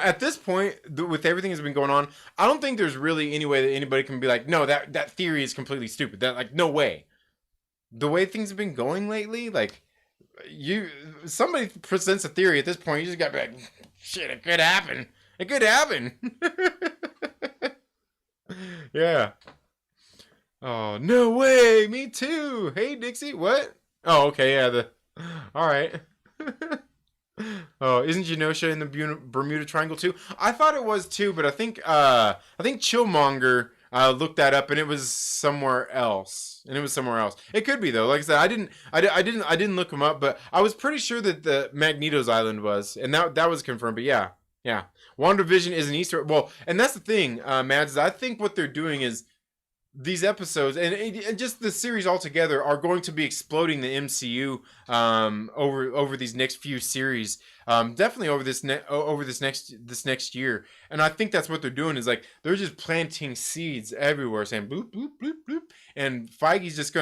at this point, with everything that's been going on, I don't think there's really any way that anybody can be like, no, that theory is completely stupid. That, like, no way. The way things have been going lately, like, somebody presents a theory at this point, you just gotta be like, shit, it could happen. Yeah. Oh, no way. Me too. Hey, Dixie. What? Oh, okay. Yeah. All right. Oh, isn't Genosha in the Bermuda Triangle too? I thought it was too, but I think Chillmonger looked that up and it was somewhere else. It could be though. Like I said, I didn't look him up, but I was pretty sure that the Magneto's Island was, and that was confirmed. But yeah, yeah. WandaVision is an Easter. Well, and that's the thing, Mads. Is I think what they're doing is these episodes and just the series altogether are going to be exploding the MCU over these next few series, definitely over this next year. And I think that's what they're doing is like they're just planting seeds everywhere, saying bloop bloop bloop bloop. And Feige's just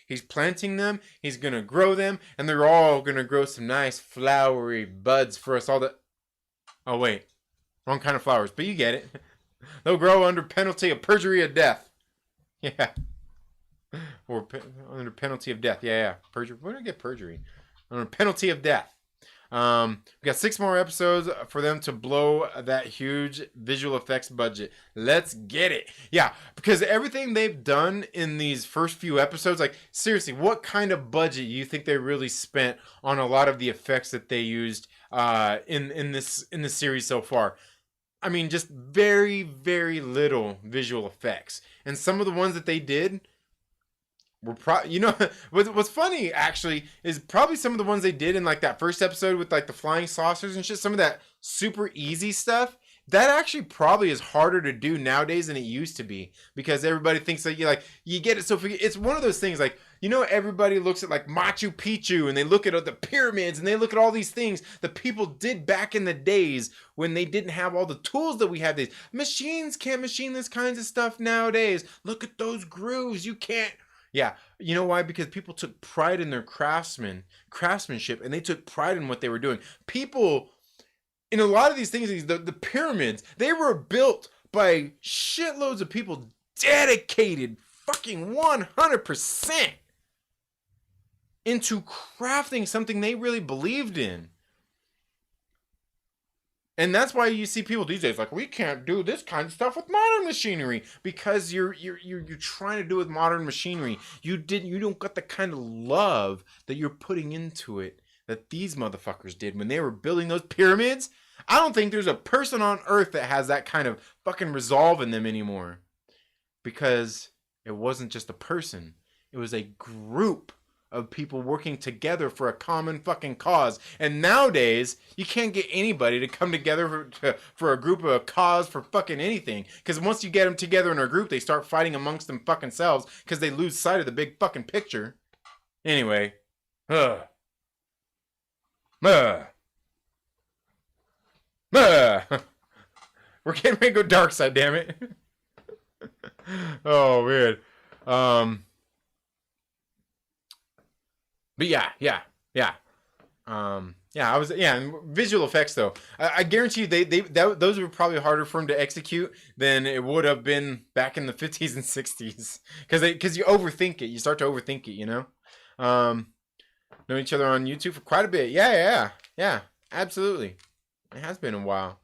he's planting them, he's gonna grow them, and they're all gonna grow some nice flowery buds for us all to. Oh wait, wrong kind of flowers, but you get it. They'll grow under penalty of perjury of death. Yeah. Or under penalty of death. Yeah. Perjury. Where did I get perjury? Under penalty of death. We got 6 more episodes for them to blow that huge visual effects budget. Let's get it. Yeah, because everything they've done in these first few episodes, like seriously, what kind of budget you think they really spent on a lot of the effects that they used in this series so far? I mean, just very, very little visual effects. And some of the ones that they did were what's funny actually is probably some of the ones they did in like that first episode with like the flying saucers and shit, some of that super easy stuff. That actually probably is harder to do nowadays than it used to be because everybody thinks that you get it. So it's one of those things like, everybody looks at like Machu Picchu and they look at the pyramids and they look at all these things that people did back in the days when they didn't have all the tools that we have these. Machines can't machine this kinds of stuff nowadays. Look at those grooves. You can't. Yeah. You know why? Because people took pride in their craftsmanship and they took pride in what they were doing. People... in a lot of these things, the pyramids, they were built by shitloads of people dedicated fucking 100% into crafting something they really believed in. And that's why you see people these days like, we can't do this kind of stuff with modern machinery because you're trying to do it with modern machinery. You don't got the kind of love that you're putting into it that these motherfuckers did when they were building those pyramids. I don't think there's a person on earth that has that kind of fucking resolve in them anymore. Because it wasn't just a person. It was a group of people working together for a common fucking cause. And nowadays, you can't get anybody to come together for a group of a cause for fucking anything. Because once you get them together in a group, they start fighting amongst them fucking selves because they lose sight of the big fucking picture. Anyway. We're getting ready to go dark side, damn it. Oh, weird. But yeah. Visual effects though. I guarantee you, those were probably harder for them to execute than it would have been back in the 50s and 60s. Because you overthink it. You start to overthink it, Know each other on YouTube for quite a bit. Yeah, absolutely. It has been a while.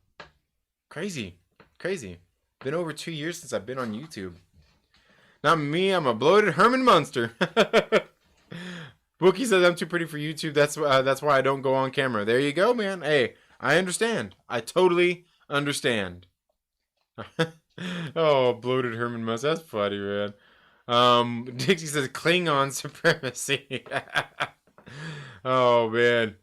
Crazy. Been over 2 years since I've been on YouTube. Not me, I'm a bloated Herman Munster. Wookie says I'm too pretty for YouTube. That's why I don't go on camera. There you go, man. Hey, I understand. I totally understand. Oh, bloated Herman Munster. That's funny, man. Dixie says Klingon supremacy. Oh, man.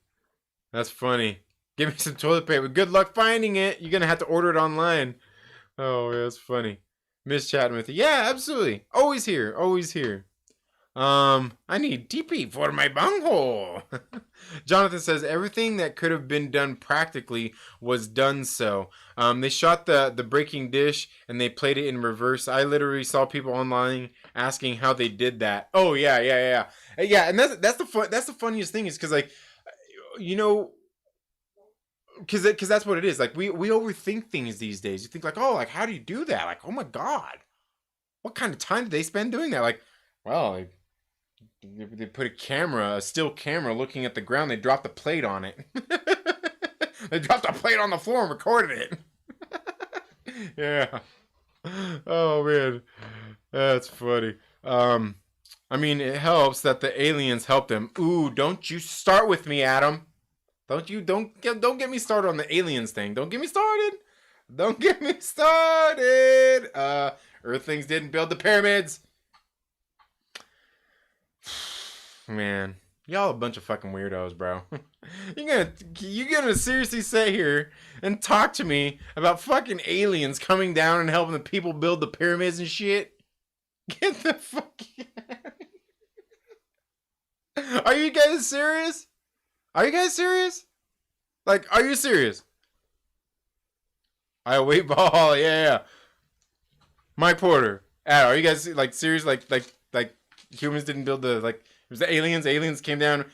That's funny. Give me some toilet paper. Good luck finding it. You're going to have to order it online. Oh, that's funny. Miss chatting with you. Yeah, absolutely. Always here. I need TP for my bunghole. Jonathan says everything that could have been done practically was done so. They shot the breaking dish and they played it in reverse. I literally saw people online asking how they did that. Oh yeah. Yeah, and that's the funniest thing is because because that's what it is. Like we overthink things these days. You think like, oh, like how do you do that? Like, oh my god, what kind of time did they spend doing that? Like, well, they put a still camera looking at the ground. They dropped the plate on it. They dropped a plate on the floor and recorded it. Yeah. Oh man, that's funny. I mean, it helps that the aliens help them. Ooh, don't you start with me, Adam. Don't get me started on the aliens thing. Don't get me started. Don't get me started. Earthlings didn't build the pyramids. Man, y'all a bunch of fucking weirdos, bro. You gonna seriously sit here and talk to me about fucking aliens coming down and helping the people build the pyramids and shit? Get the fuck out. Are you guys serious? Are you guys serious? Like, are you serious? I wait ball, yeah. Mike Porter. Are you guys like serious? Like humans didn't build the it was the aliens. Aliens came down.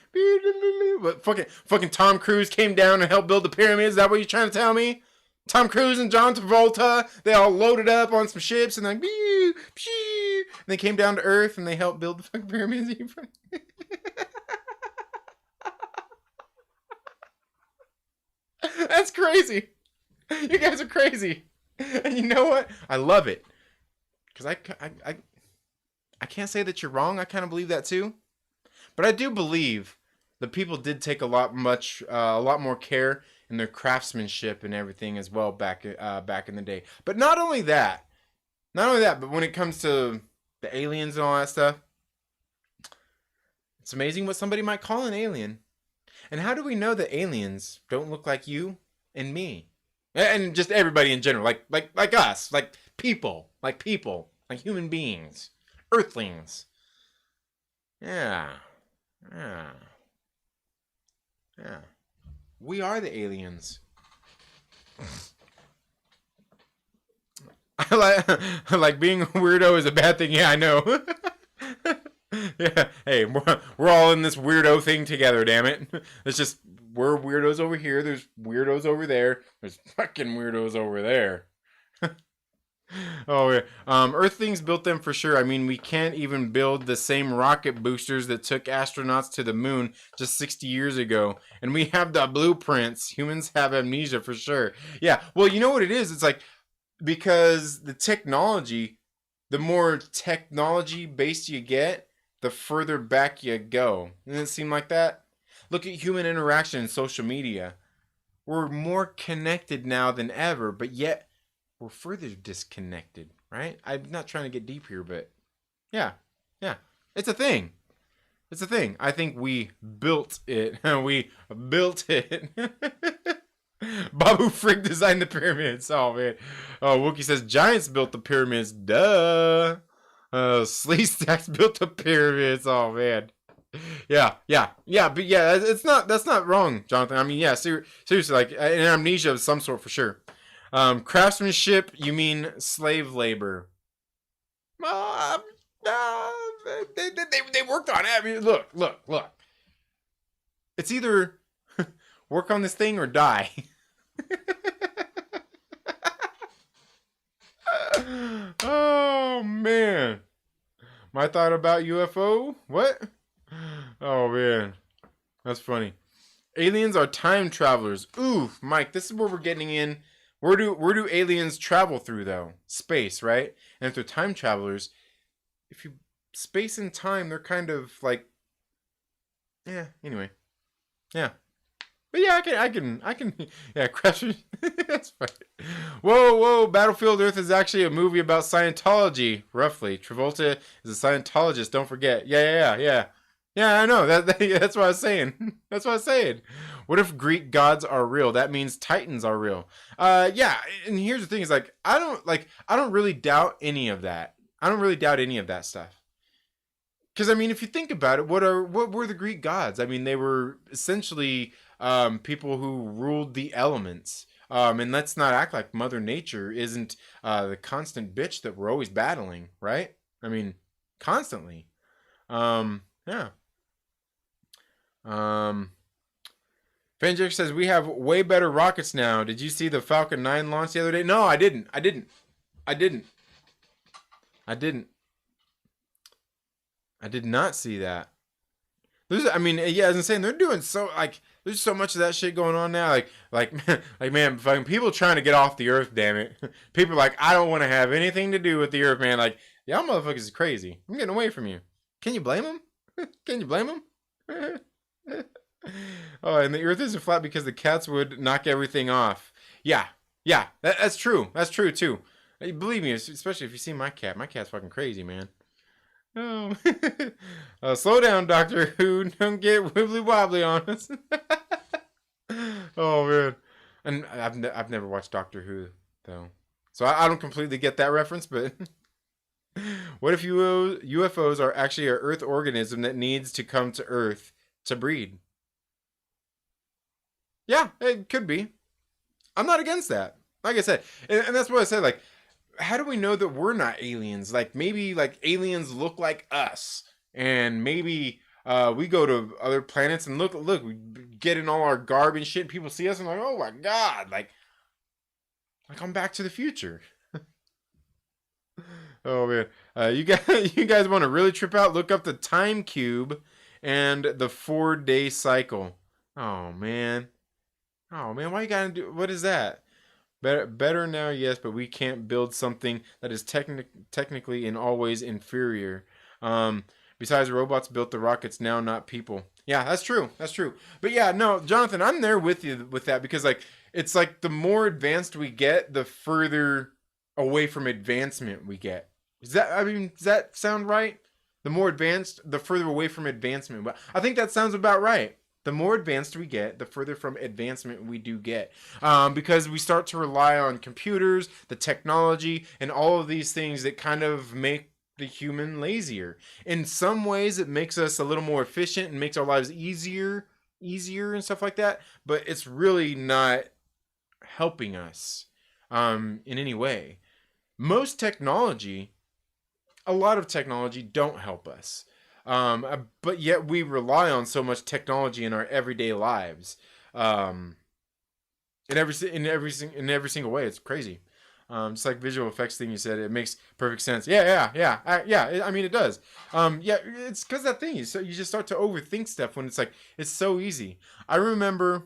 But fucking Tom Cruise came down and helped build the pyramids. Is that what you're trying to tell me? Tom Cruise and John Travolta, they all loaded up on some ships and like, and they came down to Earth and they helped build the fucking pyramids. That's crazy. You guys are crazy. And you know what? I love it. Because I can't say that you're wrong. I kind of believe that too. But I do believe the people did take a lot more care in their craftsmanship and everything as well back in the day. But not only that, but when it comes to the aliens and all that stuff, it's amazing what somebody might call an alien. And how do we know that aliens don't look like you and me? And just everybody in general, like us, like people, like human beings, earthlings. Yeah. We are the aliens. I like being a weirdo is a bad thing. Yeah, I know. Yeah. Hey, we're all in this weirdo thing together. Damn it. It's just we're weirdos over here. There's weirdos over there. There's fucking weirdos over there. Oh yeah. Earthlings built them for sure. I mean, we can't even build the same rocket boosters that took astronauts to the moon just 60 years ago. And we have the blueprints. Humans have amnesia for sure. Yeah. Well, you know what it is? It's like because the more technology based you get, the further back you go. Doesn't it seem like that? Look at human interaction in social media. We're more connected now than ever, but yet we're further disconnected, right? I'm not trying to get deep here, but yeah. It's a thing. I think we built it. We built it. Babu Frick designed the pyramids. Oh, man. Oh, Wookie says, Giants built the pyramids. Duh. Slee Stacks built the pyramids. Oh, man. Yeah. But yeah, that's not wrong, Jonathan. I mean, yeah, seriously, like an amnesia of some sort for sure. Craftsmanship, you mean slave labor? They worked on it. I mean, look. It's either work on this thing or die. Oh man, my thought about UFO? What? Oh man, that's funny. Aliens are time travelers. Ooh, Mike, this is where we're getting in. Where do aliens travel through though? Space, right? And if they're time travelers, if you space and time, they're kind of like, yeah. Anyway, yeah. But yeah, I can. Yeah, crash. That's fine. Whoa! Battlefield Earth is actually a movie about Scientology. Roughly, Travolta is a Scientologist. Don't forget. Yeah. Yeah, I know. That's what I was saying. That's what I was saying. What if Greek gods are real? That means Titans are real. Yeah. And here's the thing: is like I don't really doubt any of that. I don't really doubt any of that stuff. Because I mean, if you think about it, what were the Greek gods? I mean, they were essentially people who ruled the elements. And let's not act like Mother Nature isn't the constant bitch that we're always battling, right? I mean, constantly. Yeah. Fanjecture says we have way better rockets now. Did you see the Falcon 9 launch the other day? No, I didn't. I did not see that. I mean, yeah, as I'm saying, they're doing so like. There's so much of that shit going on now. Like man, fucking people trying to get off the earth. Damn it, people are like, I don't want to have anything to do with the earth, man. Like Y'all motherfuckers is crazy. I'm getting away from you. Can you blame him? Can you blame him? Oh, and the earth isn't flat because the cats would knock everything off. Yeah, yeah, that's true. That's true too. Believe me, especially if you see my cat. My cat's fucking crazy, man. Oh, slow down, Doctor Who. Don't get wibbly wobbly on us. Oh man, and I've never watched Doctor Who though, so I don't completely get that reference. But what if UFOs are actually an Earth organism that needs to come to Earth to breed? Yeah, it could be. I'm not against that. Like I said, and that's what I said. Like, how do we know that we're not aliens? Like, maybe like aliens look like us, and maybe we go to other planets and look, we get in all our garb and shit. People see us and like, oh my god, like I'm Back to the Future. Oh man, you guys want to really trip out? Look up the time cube and the 4-day cycle. Oh man, why you gotta do? What is that? Better now, yes, but we can't build something that is technically in all ways inferior. Besides, robots built the rockets now, not people. Yeah, that's true. That's true. But yeah, no, Jonathan, I'm there with you with that because like it's like the more advanced we get, the further away from advancement we get. Does that sound right? The more advanced, the further away from advancement. But I think that sounds about right. The more advanced we get, the further from advancement we do get. Because we start to rely on computers, the technology, and all of these things that kind of make the human lazier. In some ways, it makes us a little more efficient and makes our lives easier and stuff like that. But it's really not helping us in any way. Most technology, a lot of technology don't help us. But yet we rely on so much technology in our everyday lives, in every single way. It's crazy. Just like visual effects thing you said, it makes perfect sense. Yeah. I mean, it does. Yeah, it's because that thing. So you just start to overthink stuff when it's like it's so easy. I remember,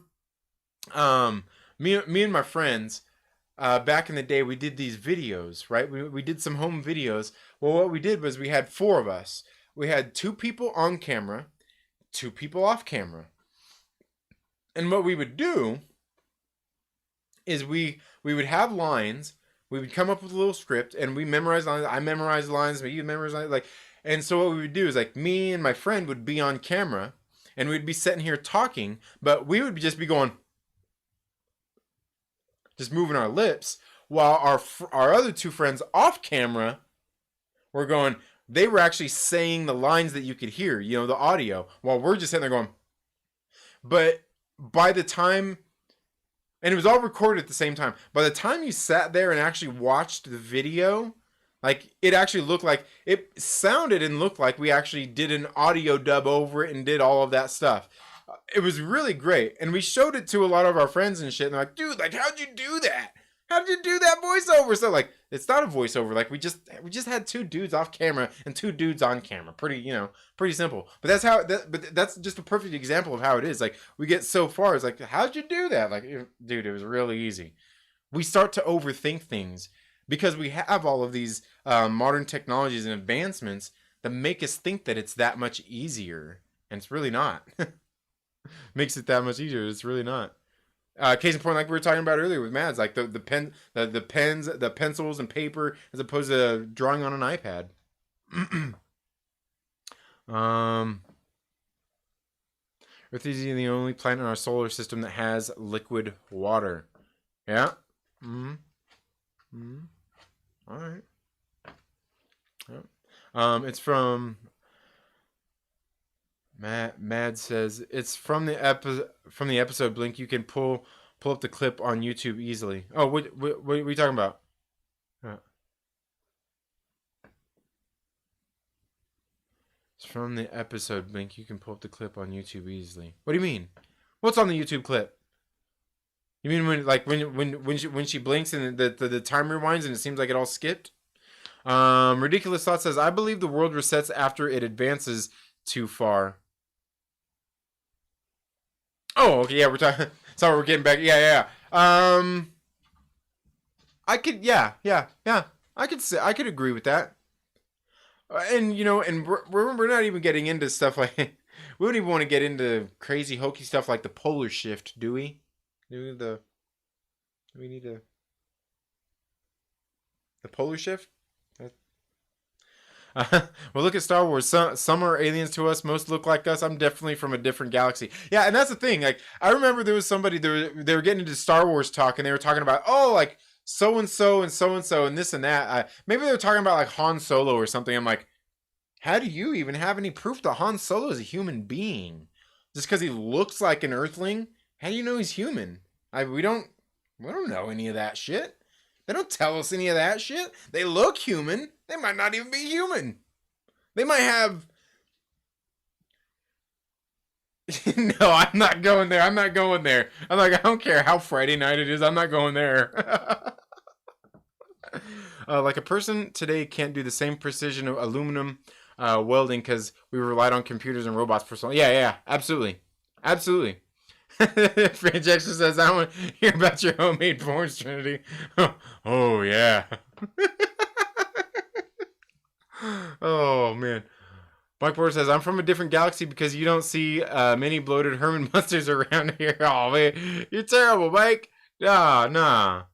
me and my friends. Back in the day, we did these videos, right? We did some home videos. Well, what we did was we had 4 of us. We had 2 people on camera, 2 people off camera. And what we would do is we would have lines. We would come up with a little script, and we memorize lines. I memorize lines, but you memorize lines. Like, and so what we would do is like me and my friend would be on camera, and we'd be sitting here talking, but we would just be going, just moving our lips, while our other 2 friends off camera were going. They were actually saying the lines that you could hear, the audio, while we're just sitting there going. But by the time, and it was all recorded at the same time, by the time you sat there and actually watched the video, like it actually looked like, it sounded and looked like we actually did an audio dub over it and did all of that stuff. It was really great. And we showed it to a lot of our friends and shit. And they're like, dude, like, how'd you do that? How'd you do that voiceover? So like, it's not a voiceover. Like we just had 2 dudes off camera and 2 dudes on camera. Pretty simple. But that's just a perfect example of how it is. Like we get so far. It's like, how'd you do that? Like, dude, it was really easy. We start to overthink things because we have all of these modern technologies and advancements that make us think that it's that much easier. And it's really not. Makes it that much easier. It's really not. Case in point, like we were talking about earlier with Mads, like the pens, the pencils and paper, as opposed to drawing on an iPad. Earth is the only planet in our solar system that has liquid water. Yeah. All right. Yep. It's from. Mad says it's from the episode Blink. You can pull up the clip on YouTube easily. Oh, what are you talking about? It's from the episode Blink. You can pull up the clip on YouTube easily. What do you mean? What's on the YouTube clip? You mean when she blinks and the time rewinds and it seems like it all skipped? Ridiculous Thought says I believe the world resets after it advances too far. Oh, okay, yeah, we're talking. Sorry, we're getting back. Yeah. I could, yeah. I could agree with that. And and we're not even getting into stuff like we don't even want to get into crazy hokey stuff like the polar shift, do we? Do we need the polar shift? Well, look at Star Wars. Some are aliens to us. Most look like us. I'm definitely from a different galaxy. Yeah, and that's the thing. Like, I remember there was somebody they were getting into Star Wars talk, and they were talking about like so and so and so and so and this and that. Maybe they were talking about like Han Solo or something. I'm like, how do you even have any proof that Han Solo is a human being? Just because he looks like an Earthling, how do you know he's human? We don't know any of that shit. They don't tell us any of that shit. They look human. They might not even be human. They might have... No, I'm not going there. I'm not going there. I'm like, I don't care how Friday night it is. I'm not going there. Like a person today can't do the same precision of aluminum welding because we relied on computers and robots for so long. Yeah, absolutely. Absolutely. Fanjecture says, I want to hear about your homemade porns, Trinity. Oh, yeah. Oh, man. Mike Porter says, I'm from a different galaxy because you don't see many bloated Herman Musters around here. Oh, man. You're terrible, Mike. Nah.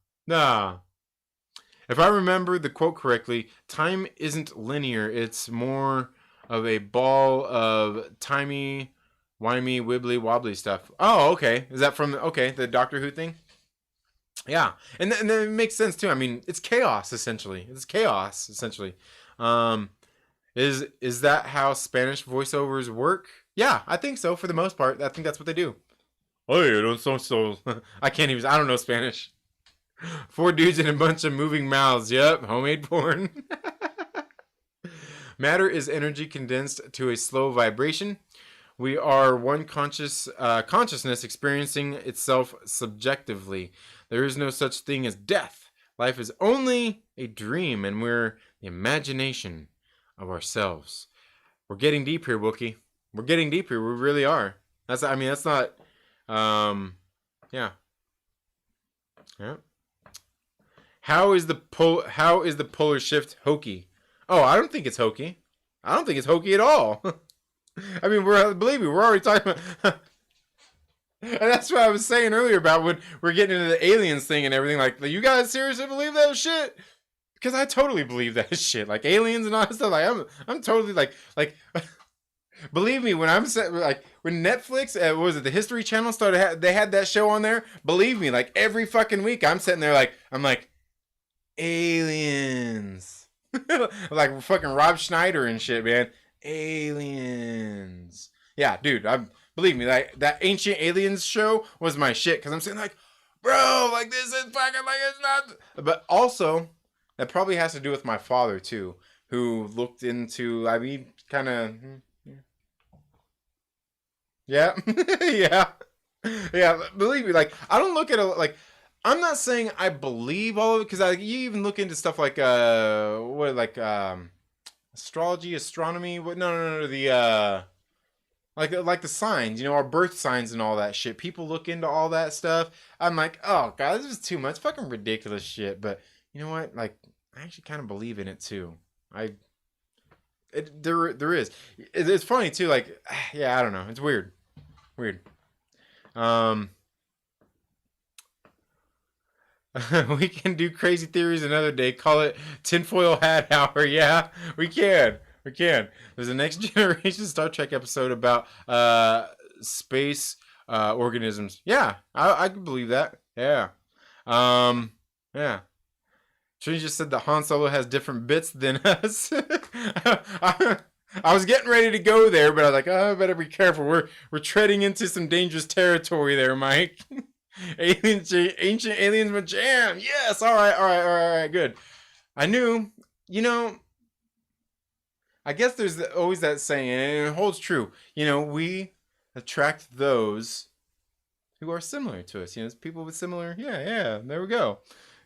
If I remember the quote correctly, time isn't linear. It's more of a ball of timey... Wimey, wibbly, wobbly stuff. Oh, okay. Is that from, the Doctor Who thing? Yeah. And then it makes sense, too. I mean, it's chaos, essentially. Is that how Spanish voiceovers work? Yeah, I think so, for the most part. I think that's what they do. Oh, I don't know Spanish. 4 dudes and a bunch of moving mouths. Yep, homemade porn. Matter is energy condensed to a slow vibration. We are one consciousness experiencing itself subjectively. There is no such thing as death. Life is only a dream, and we're the imagination of ourselves. We're getting deep here, Wookie. We're getting deep here. We really are. That's not. Yeah. How is the polar shift hokey? Oh, I don't think it's hokey. I don't think it's hokey at all. I mean, believe me, we're already talking about... And that's what I was saying earlier about when we're getting into the aliens thing and everything. Like, you guys seriously believe that shit? Because I totally believe that shit. Like, aliens and all that stuff. Like, I'm totally like... Believe me, when when Netflix, what was it, the History Channel started, they had that show on there. Believe me, like, every fucking week, I'm sitting there like, aliens. Like, fucking Rob Schneider and shit, man. Aliens. Yeah, dude, believe me, that Ancient Aliens show was my shit, because I'm saying like, bro, like this is fucking like it's not. But also, that probably has to do with my father too, who looked into, kind of, yeah, yeah. Believe me, like I don't look at it like. I'm not saying I believe all of it, because you even look into stuff like astrology, astronomy, the like the signs, our birth signs and all that shit. People look into all that stuff. I'm like, oh god, this is too much fucking ridiculous shit. But you know what? Like, I actually kind of believe in it too. There is. It's funny too. Like, yeah, I don't know. It's weird. We can do crazy theories another day. Call it tinfoil hat hour. Yeah, we can. There's a Next Generation Star Trek episode about space organisms. Yeah, I can believe that. Yeah. Yeah. Trini just said that Han Solo has different bits than us. I was getting ready to go there, but I was like, oh, I better be careful. We're treading into some dangerous territory there, Mike. Ancient aliens, my jam. Yes, all right, good. I knew, I guess there's always that saying, and it holds true. We attract those who are similar to us. People with similar. Yeah. There we go.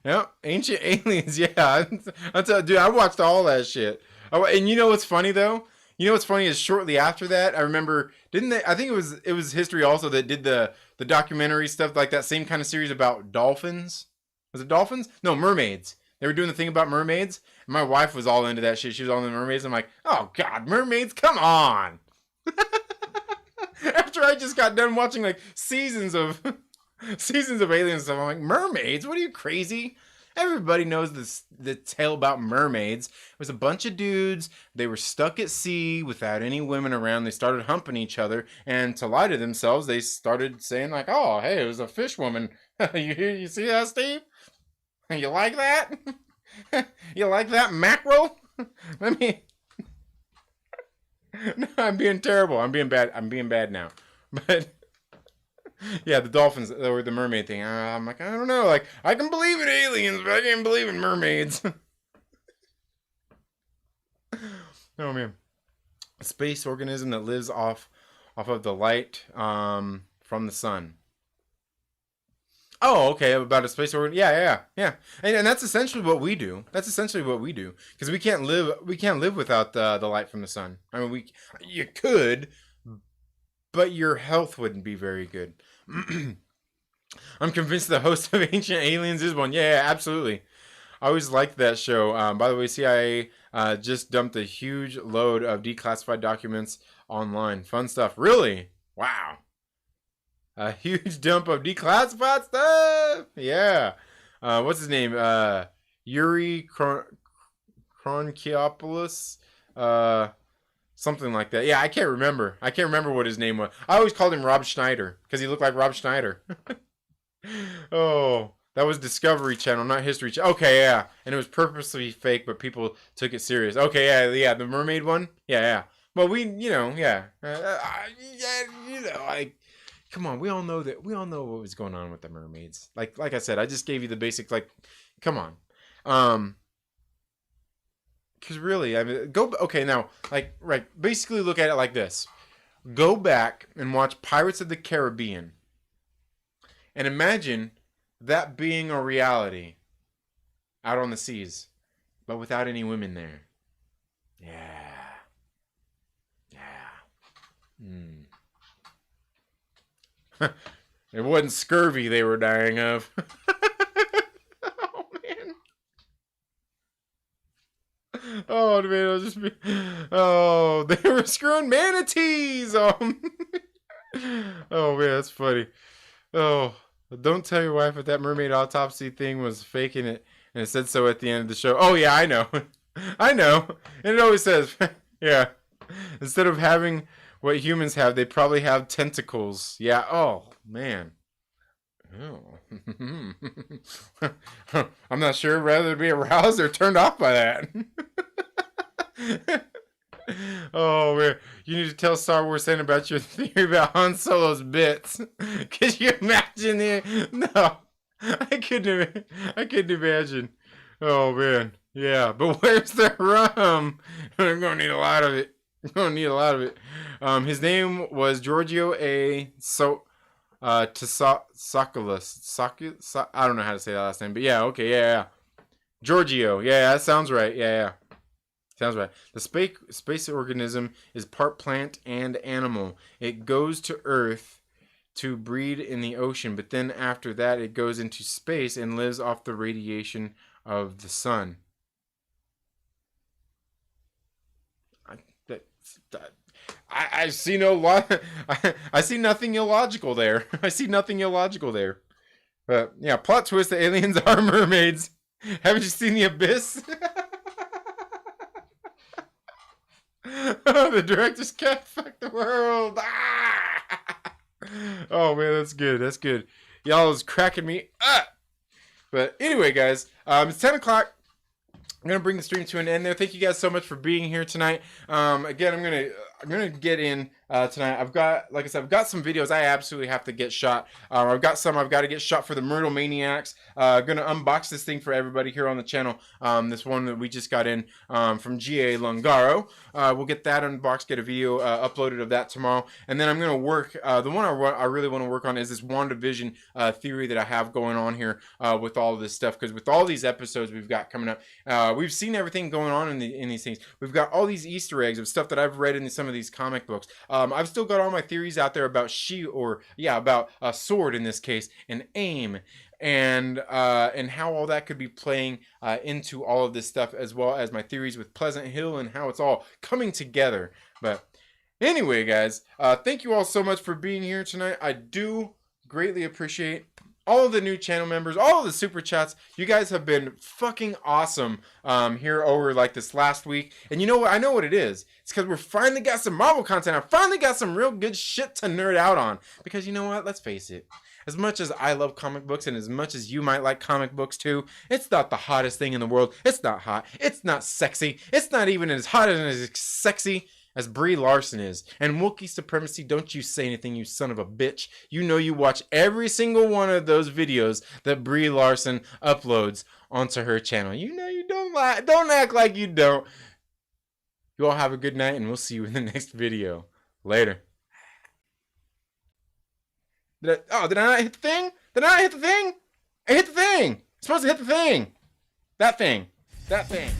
Yep, Ancient Aliens. Yeah, dude, I watched all that shit. And you know what's funny though? What's funny is shortly after that, I remember, didn't they? I think it was History also that did the documentary stuff, like that same kind of series about dolphins. Was it dolphins? No, mermaids. They were doing the thing about mermaids. And my wife was all into that shit. She was all into mermaids. I'm like, oh God, mermaids, come on. After I just got done watching like seasons of Alien stuff, I'm like, mermaids? What are you, crazy? Everybody knows the tale about mermaids. It was a bunch of dudes. They were stuck at sea without any women around. They started humping each other, and to lie to themselves, they started saying like, "Oh, hey, it was a fish woman." You see that, Steve? You like that? You like that mackerel? Let me. No, I'm being terrible. I'm being bad. I'm being bad now. But. Yeah, the dolphins or the mermaid thing. I'm like, I don't know. Like, I can believe in aliens, but I can't believe in mermaids. Oh man, a space organism that lives off of the light from the sun. Oh, okay, about a space organism. Yeah. And that's essentially what we do. Because we can't live without the light from the sun. I mean, you could, but your health wouldn't be very good. I'm convinced the host of Ancient Aliens is one. Yeah, absolutely. I always liked that show. By the way, CIA just dumped a huge load of declassified documents online. Fun stuff. Really? Wow. A huge dump of declassified stuff. Yeah. What's his name? Yuri Kronkiopoulos. Something like that. Yeah, I can't remember. I can't remember what his name was. I always called him Rob Schneider because he looked like Rob Schneider. Oh, that was Discovery Channel, not History Channel. Okay, yeah. And it was purposely fake, but people took it serious. Okay, yeah. The mermaid one? Yeah. Well, yeah. Come on. We all know what was going on with the mermaids. Like I said, I just gave you the basics. Like, come on. Because really, I mean, basically look at it like this. Go back and watch Pirates of the Caribbean. And imagine that being a reality out on the seas, but without any women there. Yeah. It wasn't scurvy they were dying of. Oh man, it'll just be. Oh, they were screwing manatees. Oh man, that's funny. Oh, don't tell your wife that that mermaid autopsy thing was faking it, and it said so at the end of the show. Oh yeah, I know, I know, and it always says, yeah. Instead of having what humans have, they probably have tentacles. Yeah. Oh man. Oh. I'm not sure whether to be aroused or turned off by that. Oh man, you need to tell Star Wars saying about your theory about Han Solo's bits. Could you imagine No, I couldn't imagine. Oh man, yeah, but where's the rum? I'm gonna need a lot of it. His name was Giorgio A. Tsakoulis. I don't know how to say that last name, but yeah, okay, yeah. Giorgio, yeah, that sounds right. Yeah. Sounds right. The space organism is part plant and animal. It goes to Earth to breed in the ocean, but then after that it goes into space and lives off the radiation of the sun. I see I see nothing illogical there. But yeah, plot twist: the aliens are mermaids. Haven't you seen The Abyss? The director's cat fucked the world. Oh man, that's good. Y'all is cracking me up. But anyway, guys, it's 10 o'clock. I'm gonna bring the stream to an end there. Thank you guys so much for being here tonight. Again, I'm gonna get in tonight. I've got some videos I absolutely have to get shot. I've got to get shot for the Myrtle Maniacs. Gonna unbox this thing for everybody here on the channel. This one that we just got in from GA Lungaro. We'll get that unboxed, get a video uploaded of that tomorrow, and then I'm gonna work. The one I really want to work on is this WandaVision theory that I have going on here with all of this stuff. Because with all these episodes we've got coming up, we've seen everything going on in these things. We've got all these Easter eggs of stuff that I've read in some of these comic books. I've still got all my theories out there about about sword in this case, and aim, and how all that could be playing into all of this stuff, as well as my theories with Pleasant Hill and how it's all coming together. But anyway, guys, thank you all so much for being here tonight. I do greatly appreciate all of the new channel members, all of the super chats. You guys have been fucking awesome here over like this last week. And you know what? I know what it is. It's because we're finally got some Marvel content. I finally got some real good shit to nerd out on. Because you know what? Let's face it. As much as I love comic books, and as much as you might like comic books too, it's not the hottest thing in the world. It's not hot. It's not sexy. It's not even as hot and as sexy as Brie Larson is. And Wookiee supremacy, don't you say anything, you son of a bitch. You know you watch every single one of those videos that Brie Larson uploads onto her channel. You know you don't lie. Don't act like you don't. You all have a good night, and we'll see you in the next video. Later. Did I not hit the thing? Did I not hit the thing? I hit the thing. I'm supposed to hit the thing. That thing. That thing.